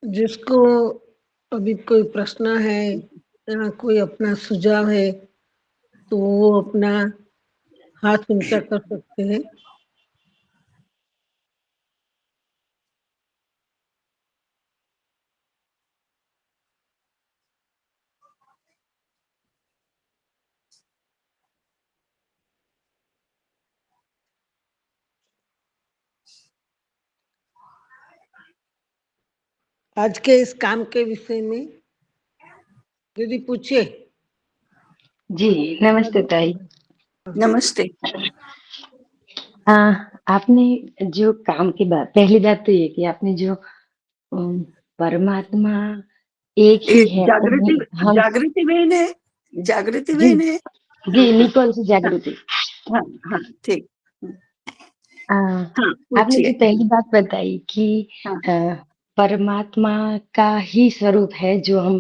जिसको अभी कोई प्रश्न है या कोई अपना सुझाव है तो वो अपना हाथ ऊंचा कर सकते हैं। आज के इस काम के विषय में दीदी पूछिए। जी नमस्ते ताई। नमस्ते। आपने जो काम की बात, पहली बात तो ये कि आपने जो परमात्मा एक ही है, जागृति बहन है, जागृति बहन है जी, निकोल से जागृति। हाँ हाँ ठीक। आपने जो पहली बात बताई कि परमात्मा का ही स्वरूप है, जो हम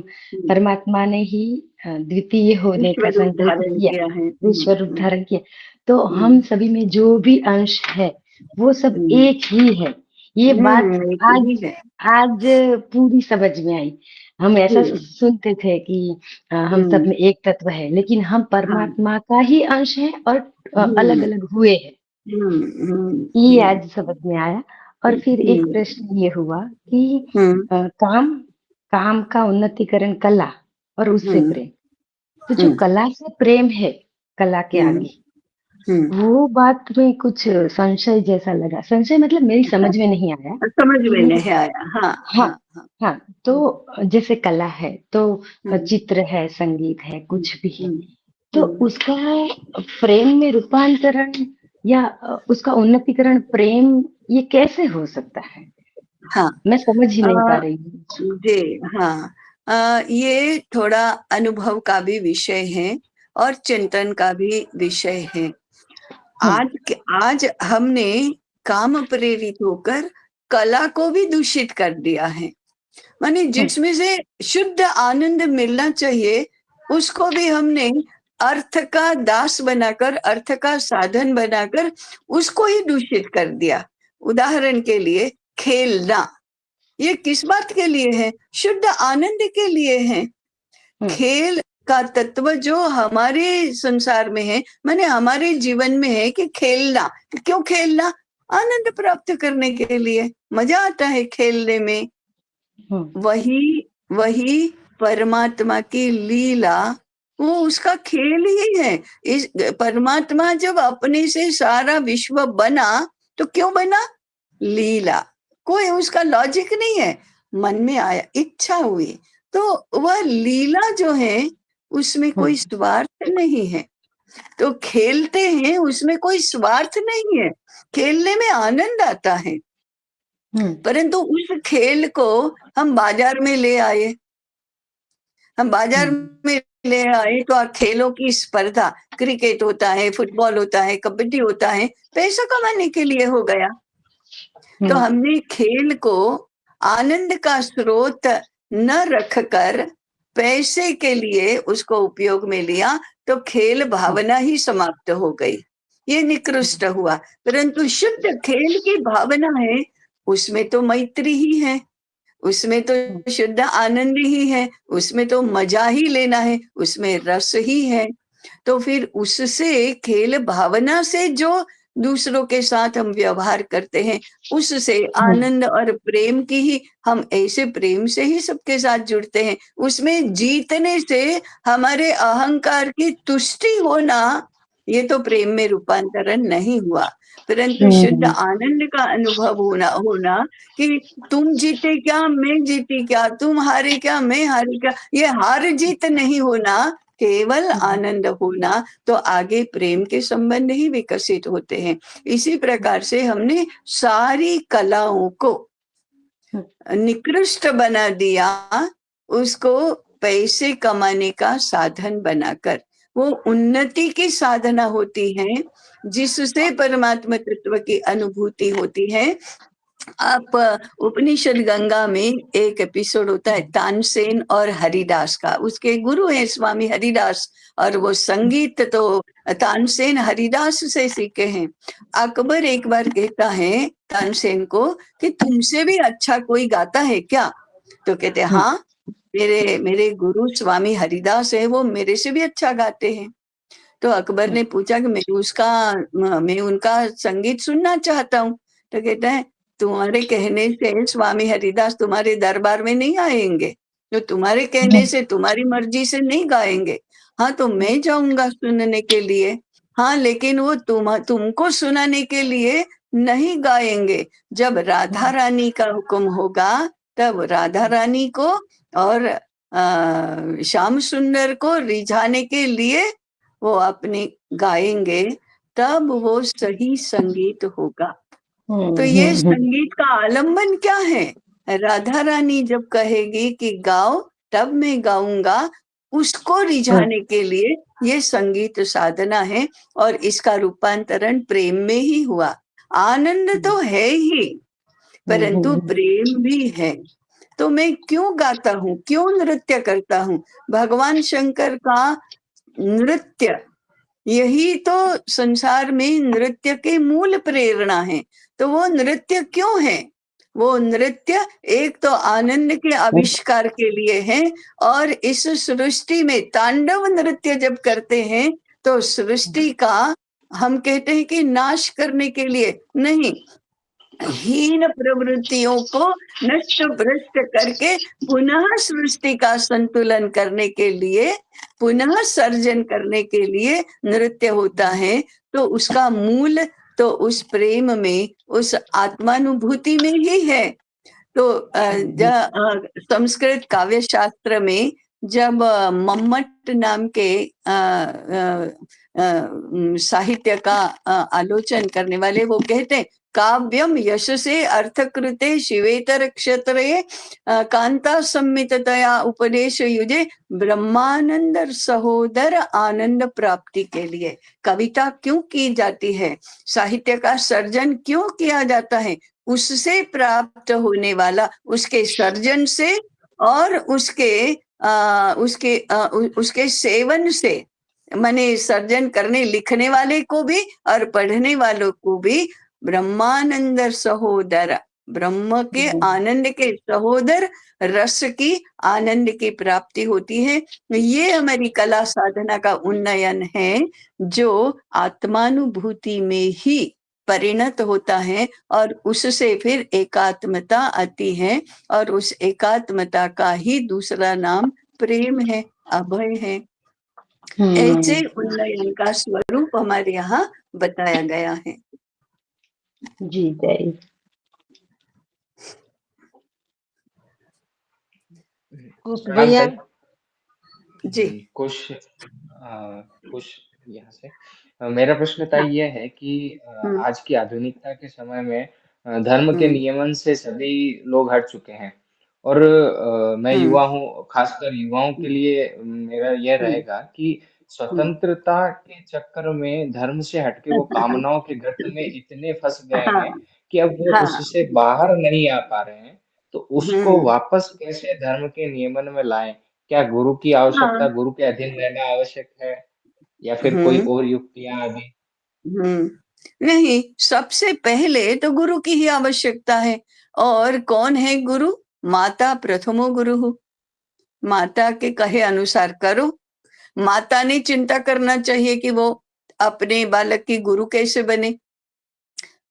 परमात्मा ने ही द्वितीय होने का संकल्प किया है, विश्व रूप धारण किया, तो हम सभी में जो भी अंश है वो सब एक ही है। ये बात आज पूरी समझ में आई। हम ऐसा सुनते थे कि हम सब में एक तत्व है, लेकिन हम परमात्मा का ही अंश है और अलग अलग हुए हैं। ये आज समझ में आया। और फिर एक प्रश्न ये हुआ कि काम का उन्नतीकरण कला और उससे प्रेम, तो जो कला से प्रेम है, कला के आगे, वो बात में कुछ संशय जैसा लगा। संशय मतलब मेरी समझ में नहीं आया, समझ में नहीं आया। हाँ, तो जैसे कला है तो चित्र है, संगीत है, कुछ भी है, तो उसका प्रेम में रूपांतरण या उसका उन्नतीकरण प्रेम, ये कैसे हो सकता है? हाँ मैं समझ ही नहीं पा रही हूँ। जी हाँ, ये थोड़ा अनुभव का भी विषय है और चिंतन का भी विषय है। आज हमने काम प्रेरित होकर कला को भी दूषित कर दिया है। माने जिसमें से शुद्ध आनंद मिलना चाहिए उसको भी हमने अर्थ का दास बनाकर, अर्थ का साधन बनाकर उसको ही दूषित कर दिया। उदाहरण के लिए खेलना, ये किस बात के लिए है? शुद्ध आनंद के लिए है। खेल का तत्व जो हमारे संसार में है, माने हमारे जीवन में है कि खेलना। क्यों खेलना? आनंद प्राप्त करने के लिए, मजा आता है खेलने में। वही परमात्मा की लीला, वो उसका खेल ही है। इस परमात्मा जब अपने से सारा विश्व बना तो क्यों बना? लीला। कोई उसका लॉजिक नहीं है, मन में आया, इच्छा हुई, तो वह लीला जो है उसमें कोई स्वार्थ नहीं है। तो खेलते हैं, उसमें कोई स्वार्थ नहीं है, खेलने में आनंद आता है। परंतु उस खेल को हम बाजार में ले आए, हम बाजार में ले आए तो खेलों की स्पर्धा, क्रिकेट होता है, फुटबॉल होता है, कबड्डी होता है, पैसा कमाने के लिए हो गया। तो हमने खेल को आनंद का स्रोत न रखकर पैसे के लिए उसको उपयोग में लिया, तो खेल भावना ही समाप्त हो गई, ये निकृष्ट हुआ। परंतु शुद्ध खेल की भावना है, उसमें तो मैत्री ही है, उसमें तो शुद्ध आनंद ही है, उसमें तो मजा ही लेना है, उसमें रस ही है। तो फिर उससे, खेल भावना से जो दूसरों के साथ हम व्यवहार करते हैं, उससे आनंद और प्रेम की ही, हम ऐसे प्रेम से ही सबके साथ जुड़ते हैं। उसमें जीतने से हमारे अहंकार की तुष्टि होना, ये तो प्रेम में रूपांतरण नहीं हुआ। परंतु शुद्ध आनंद का अनुभव होना कि तुम जीते क्या, मैं जीती क्या, तुम हारे क्या, मैं हारी क्या, ये हार जीत नहीं होना, केवल आनंद होना, तो आगे प्रेम के संबंध ही विकसित होते हैं। इसी प्रकार से हमने सारी कलाओं को निकृष्ट बना दिया, उसको पैसे कमाने का साधन बनाकर। वो उन्नति की साधना होती है जिससे परमात्मा तत्व की अनुभूति होती है। आप उपनिषद गंगा में एक एपिसोड होता है तानसेन और हरिदास का, उसके गुरु है स्वामी हरिदास, और वो संगीत तो तानसेन हरिदास से सीखे हैं। अकबर एक बार कहता है तानसेन को कि तुमसे भी अच्छा कोई गाता है क्या? तो कहते हैं हाँ, मेरे गुरु स्वामी हरिदास है, वो मेरे से भी अच्छा गाते हैं। तो अकबर ने पूछा कि मैं उनका संगीत सुनना चाहता हूँ। तो कहता है तुम्हारे कहने से स्वामी हरिदास तुम्हारे दरबार में नहीं आएंगे, तो तुम्हारे कहने से, तुम्हारी मर्जी से नहीं गाएंगे। हाँ, तो मैं जाऊंगा सुनने के लिए। हाँ, लेकिन वो तुमको सुनाने के लिए नहीं गाएंगे। जब राधा रानी का हुक्म होगा तब राधा रानी को और श्याम सुंदर को रिझाने के लिए वो अपने गाएंगे, तब वो सही संगीत होगा। तो ये संगीत का आलंबन क्या है? राधा रानी जब कहेगी कि गाओ, तब मैं गाऊंगा, उसको रिझाने के लिए ये संगीत साधना है, और इसका रूपांतरण प्रेम में ही हुआ। आनंद तो है ही, परंतु प्रेम भी है। तो मैं क्यों गाता हूँ, क्यों नृत्य करता हूँ? भगवान शंकर का नृत्य, यही तो संसार में नृत्य के मूल प्रेरणा है। तो वो नृत्य क्यों है? वो नृत्य एक तो आनंद के आविष्कार के लिए है, और इस सृष्टि में तांडव नृत्य जब करते हैं तो सृष्टि का, हम कहते हैं कि नाश करने के लिए नहीं, हीन प्रवृत्तियों को नष्ट भ्रष्ट करके पुनः सृष्टि का संतुलन करने के लिए, पुनः सर्जन करने के लिए नृत्य होता है। तो उसका मूल तो उस प्रेम में, उस आत्मानुभूति में ही है। तो संस्कृत काव्य शास्त्र में जब मम्मट नाम के साहित्य का आलोचन करने वाले वो कहते हैं, काव्यम यशसे अर्थकृते शिवेतर क्षत्रे कांता सम्मिततया उपदेश युजे ब्रह्मानंद सहोदर आनंद प्राप्ति के लिए कविता क्यों की जाती है, साहित्य का सर्जन क्यों किया जाता है, उससे प्राप्त होने वाला, उसके सर्जन से और उसके सेवन से, माने सर्जन करने लिखने वाले को भी और पढ़ने वालों को भी ब्रह्मानंद सहोदर, ब्रह्म के आनंद के सहोदर रस की, आनंद की प्राप्ति होती है। ये हमारी कला साधना का उन्नयन है जो आत्मानुभूति में ही परिणत होता है और उससे फिर एकात्मता आती है और उस एकात्मता का ही दूसरा नाम प्रेम है, अभय है। ऐसे उन्नयन का स्वरूप हमारे यहाँ बताया गया है। जी जय। कुछ भैया जी कुछ यहाँ से मेरा प्रश्न था ये है कि आज की आधुनिकता के समय में धर्म के नियमन से सभी लोग हट चुके हैं और मैं युवा हूँ, खासकर युवाओं के लिए मेरा यह रहेगा कि स्वतंत्रता के चक्कर में धर्म से हटके वो कामनाओं के गर्त में इतने फंस गए हैं कि अब वो उससे बाहर नहीं आ पा रहे हैं, तो उसको वापस कैसे धर्म के नियमन में लाएं? क्या गुरु की आवश्यकता, गुरु के अधीन रहना आवश्यक है या फिर कोई और युक्तियां आदि? नहीं, सबसे पहले तो गुरु की ही आवश्यकता है। और कौन है गुरु? माता प्रथमो गुरु। माता के कहे अनुसार करो। माता ने चिंता करना चाहिए कि वो अपने बालक की गुरु कैसे बने,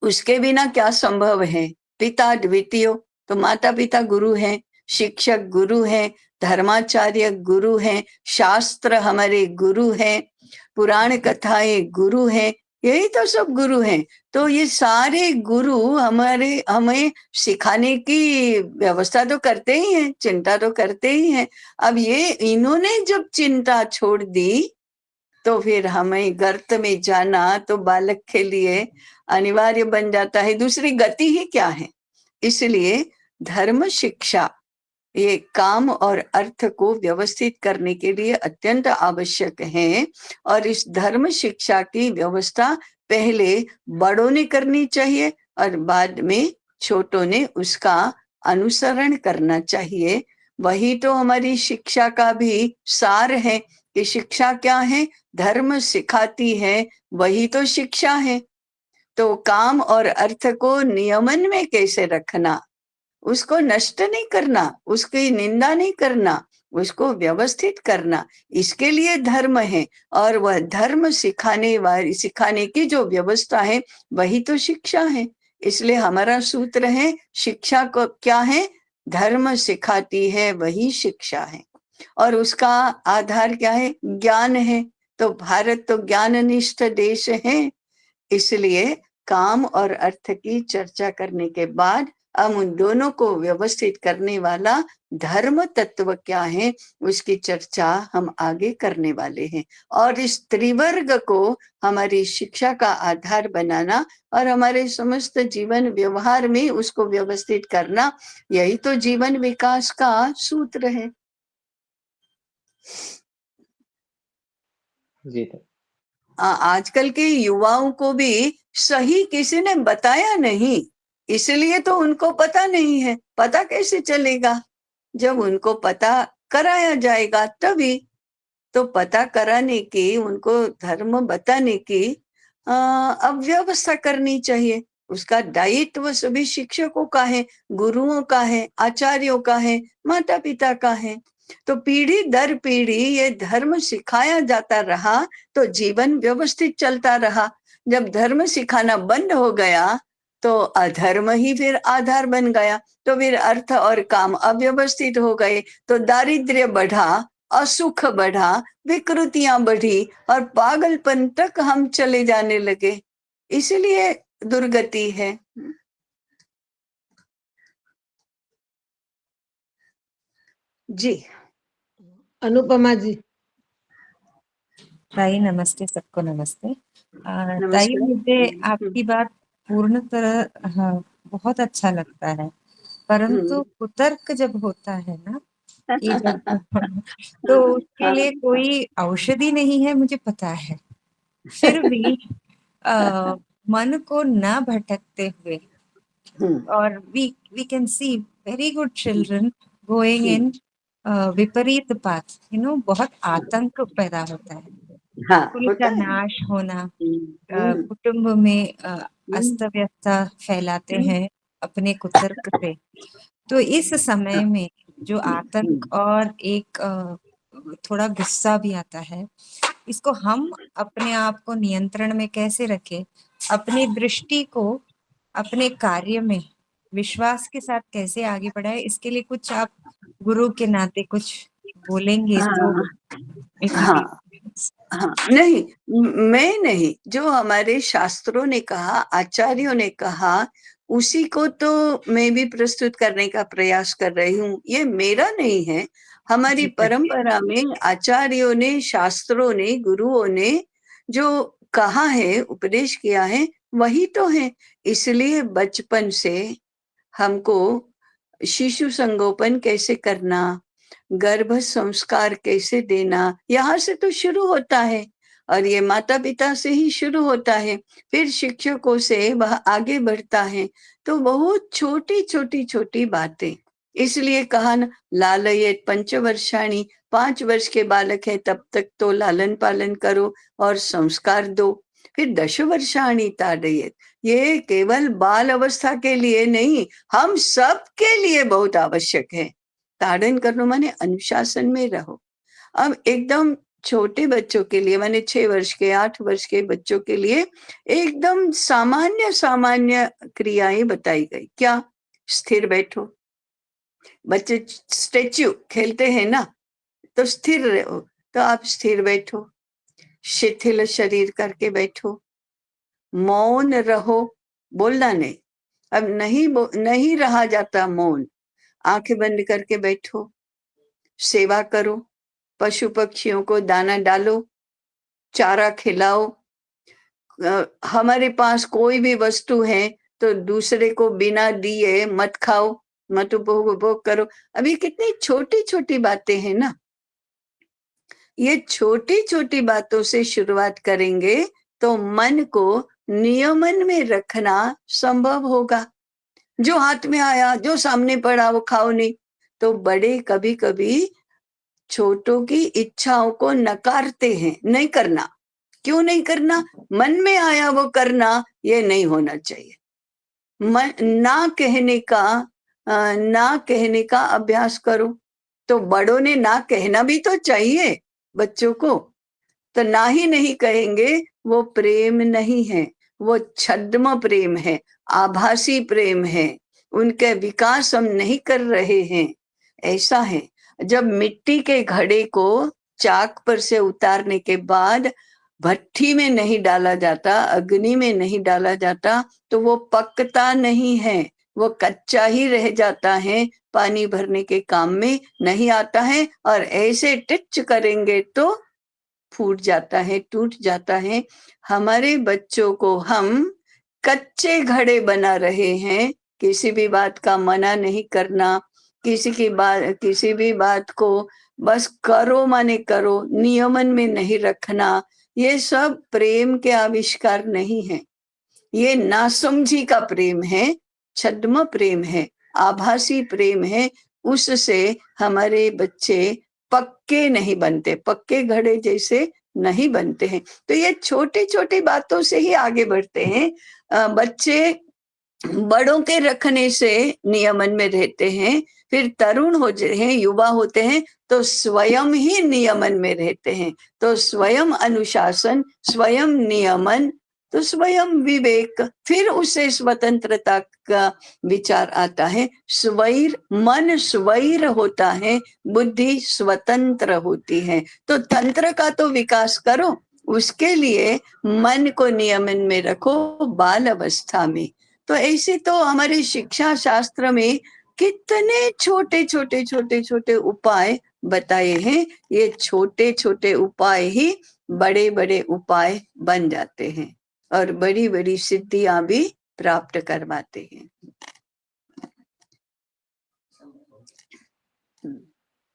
उसके बिना क्या संभव है। पिता द्वितीय, तो माता पिता गुरु हैं, शिक्षक गुरु हैं, धर्माचार्य गुरु हैं, शास्त्र हमारे गुरु हैं, पुराण कथाएं गुरु हैं, यही तो सब गुरु हैं। तो ये सारे गुरु हमें सिखाने की व्यवस्था तो करते ही हैं, चिंता तो करते ही हैं। अब ये इन्होंने जब चिंता छोड़ दी तो फिर हमें गर्त में जाना तो बालक के लिए अनिवार्य बन जाता है, दूसरी गति ही क्या है। इसलिए धर्म शिक्षा ये काम और अर्थ को व्यवस्थित करने के लिए अत्यंत आवश्यक है और इस धर्म शिक्षा की व्यवस्था पहले बड़ों ने करनी चाहिए और बाद में छोटों ने उसका अनुसरण करना चाहिए। वही तो हमारी शिक्षा का भी सार है कि शिक्षा क्या है, धर्म सिखाती है, वही तो शिक्षा है। तो काम और अर्थ को नियमन में कैसे रखना, उसको नष्ट नहीं करना, उसकी निंदा नहीं करना, उसको व्यवस्थित करना, इसके लिए धर्म है। और वह धर्म सिखाने की जो व्यवस्था है वही तो शिक्षा है। इसलिए हमारा सूत्र है, शिक्षा को क्या है, धर्म सिखाती है वही शिक्षा है। और उसका आधार क्या है, ज्ञान है। तो भारत तो ज्ञाननिष्ठ देश है। इसलिए काम और अर्थ की चर्चा करने के बाद हम उन दोनों को व्यवस्थित करने वाला धर्म तत्व क्या है उसकी चर्चा हम आगे करने वाले हैं। और इस त्रिवर्ग को हमारी शिक्षा का आधार बनाना और हमारे समस्त जीवन व्यवहार में उसको व्यवस्थित करना, यही तो जीवन विकास का सूत्र है। जी तो आजकल के युवाओं को भी सही किसी ने बताया नहीं, इसलिए तो उनको पता नहीं है। पता कैसे चलेगा? जब उनको पता कराया जाएगा तभी। तो पता कराने की, उनको धर्म बताने की अब व्यवस्था करनी चाहिए। उसका दायित्व सभी शिक्षकों का है, गुरुओं का है, आचार्यों का है, माता पिता का है। तो पीढ़ी दर पीढ़ी ये धर्म सिखाया जाता रहा तो जीवन व्यवस्थित चलता रहा। जब धर्म सिखाना बंद हो गया तो अधर्म ही फिर आधार बन गया। तो फिर अर्थ और काम अव्यवस्थित हो गए, तो दारिद्र्य बढ़ा, असुख बढ़ा, विकृतियां बढ़ी और पागलपन तक हम चले जाने लगे। इसलिए दुर्गति है। जी अनुपमा जी। ताई नमस्ते, सबको नमस्ते। ताई नमस्कार। मुझे आपकी बात पूर्ण तरह हाँ, बहुत अच्छा लगता है, परंतु कुतर्क जब होता है ना कि जब तो उसके हाँ, लिए कोई औषधि नहीं है, मुझे पता है। फिर भी मन को न भटकते हुए, और we can see very good children going in विपरीत पाथ, बहुत आतंक पैदा होता है, हाँ, कुल का होता है। नाश होना, हम्म, कुटुंब में हम्म, अस्त व्यस्तता फैलाते हैं अपने कुतर्क से। तो इस समय में जो आतंक और एक थोड़ा गुस्सा भी आता है, इसको हम अपने आप को नियंत्रण में कैसे रखें, अपनी दृष्टि को अपने कार्य में विश्वास के साथ कैसे आगे बढ़ाए, इसके लिए कुछ आप गुरु के नाते कुछ बोलेंगे तो हाँ, इट विल बी। हाँ, हाँ, नहीं, मैं नहीं, जो हमारे शास्त्रों ने कहा, आचार्यों ने कहा, उसी को तो मैं भी प्रस्तुत करने का प्रयास कर रही हूँ। ये मेरा नहीं है, हमारी परंपरा में आचार्यों ने, शास्त्रों ने, गुरुओं ने जो कहा है, उपदेश किया है, वही तो है। इसलिए बचपन से हमको शिशु संगोपन कैसे करना, गर्भ संस्कार कैसे देना, यहाँ से तो शुरू होता है, और ये माता पिता से ही शुरू होता है, फिर शिक्षकों से वह आगे बढ़ता है। तो बहुत छोटी छोटी छोटी बातें, इसलिए कहा ना, लालयेत पंचवर्षाणि, 5 वर्ष के बालक है तब तक तो लालन पालन करो और संस्कार दो, फिर 10 वर्षाणि ताडयेत, ये केवल बाल अवस्था के लिए नहीं, हम सब के लिए बहुत आवश्यक है। ताड़न करना माने अनुशासन में रहो। अब एकदम छोटे बच्चों के लिए, माने 6 वर्ष के, 8 वर्ष के बच्चों के लिए एकदम सामान्य सामान्य क्रियाएं बताई गई। क्या? स्थिर बैठो। बच्चे स्टेच्यू खेलते हैं ना, तो स्थिर रहो, तो आप स्थिर बैठो, शिथिल शरीर करके बैठो, मौन रहो, बोलना नहीं। अब नहीं रहा जाता मौन, आंखें बंद करके बैठो, सेवा करो, पशु पक्षियों को दाना डालो, चारा खिलाओ। हमारे पास कोई भी वस्तु है तो दूसरे को बिना दिए मत खाओ, मत उपभोग करो। अभी कितनी छोटी छोटी बातें हैं ना, ये छोटी छोटी बातों से शुरुआत करेंगे तो मन को नियमन में रखना संभव होगा। जो हाथ में आया, जो सामने पड़ा, वो खाओ नहीं। तो बड़े कभी कभी छोटों की इच्छाओं को नकारते हैं, नहीं करना। क्यों नहीं करना? मन में आया वो करना, ये नहीं होना चाहिए। ना कहने का अभ्यास करो। तो बड़ों ने ना कहना भी तो चाहिए बच्चों को। तो ना ही नहीं कहेंगे, वो प्रेम नहीं है, वो छद्म प्रेम है, आभासी प्रेम है, उनके विकास हम नहीं कर रहे हैं, ऐसा है। जब मिट्टी के घड़े को चाक पर से उतारने के बाद भट्ठी में नहीं डाला जाता, अग्नि में नहीं डाला जाता, तो वो पकता नहीं है, वो कच्चा ही रह जाता है, पानी भरने के काम में नहीं आता है, और ऐसे टिच करेंगे तो फूट जाता है, टूट जाता है। हमारे बच्चों को हम कच्चे घड़े बना रहे हैं। किसी भी बात का मना नहीं करना, किसी भी बात को बस करो माने करो, नियमन में नहीं रखना, ये सब प्रेम के आविष्कार नहीं है। ये नासमझी का प्रेम है, छद्म प्रेम है, आभासी प्रेम है। उससे हमारे बच्चे पक्के नहीं बनते, पक्के घड़े जैसे नहीं बनते हैं। तो ये छोटी छोटी बातों से ही आगे बढ़ते हैं। बच्चे बड़ों के रखने से नियमन में रहते हैं, फिर तरुण होते हैं, युवा होते हैं, तो स्वयं ही नियमन में रहते हैं। तो स्वयं अनुशासन, स्वयं नियमन, तो स्वयं विवेक, फिर उसे स्वतंत्रता का विचार आता है। स्वैर, मन स्वैर होता है, बुद्धि स्वतंत्र होती है। तो तंत्र का तो विकास करो, उसके लिए मन को नियमन में रखो बाल अवस्था में। तो ऐसे तो हमारे शिक्षा शास्त्र में कितने छोटे छोटे छोटे छोटे उपाय बताए हैं। ये छोटे छोटे उपाय ही बड़े बड़े उपाय बन जाते हैं और बड़ी बड़ी सिद्धियां भी प्राप्त करवाते हैं।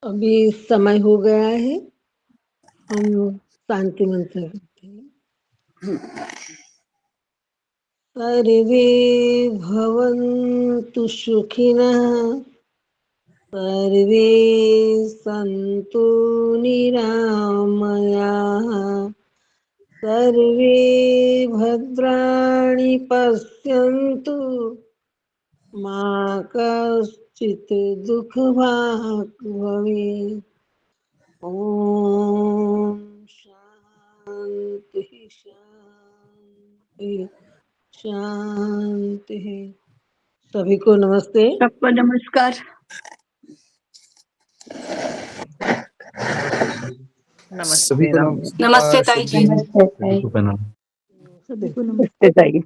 अभी समय हो गया है, हम शांति मंत्र करते हैं। सर्वे भवन्तु सुखिनः, सर्वे सन्तु निरामयाः, सर्वे भद्राणि पश्यन्तु, मा कश्चित् दुःखभाग् भवेत्। ॐ शान्तिः शान्तिः शांति। सभी को नमस्ते। सबको नमस्कार। नमस्ते नमस्ते ताई जी। नमस्ते ताई। सबको नमस्ते ताई।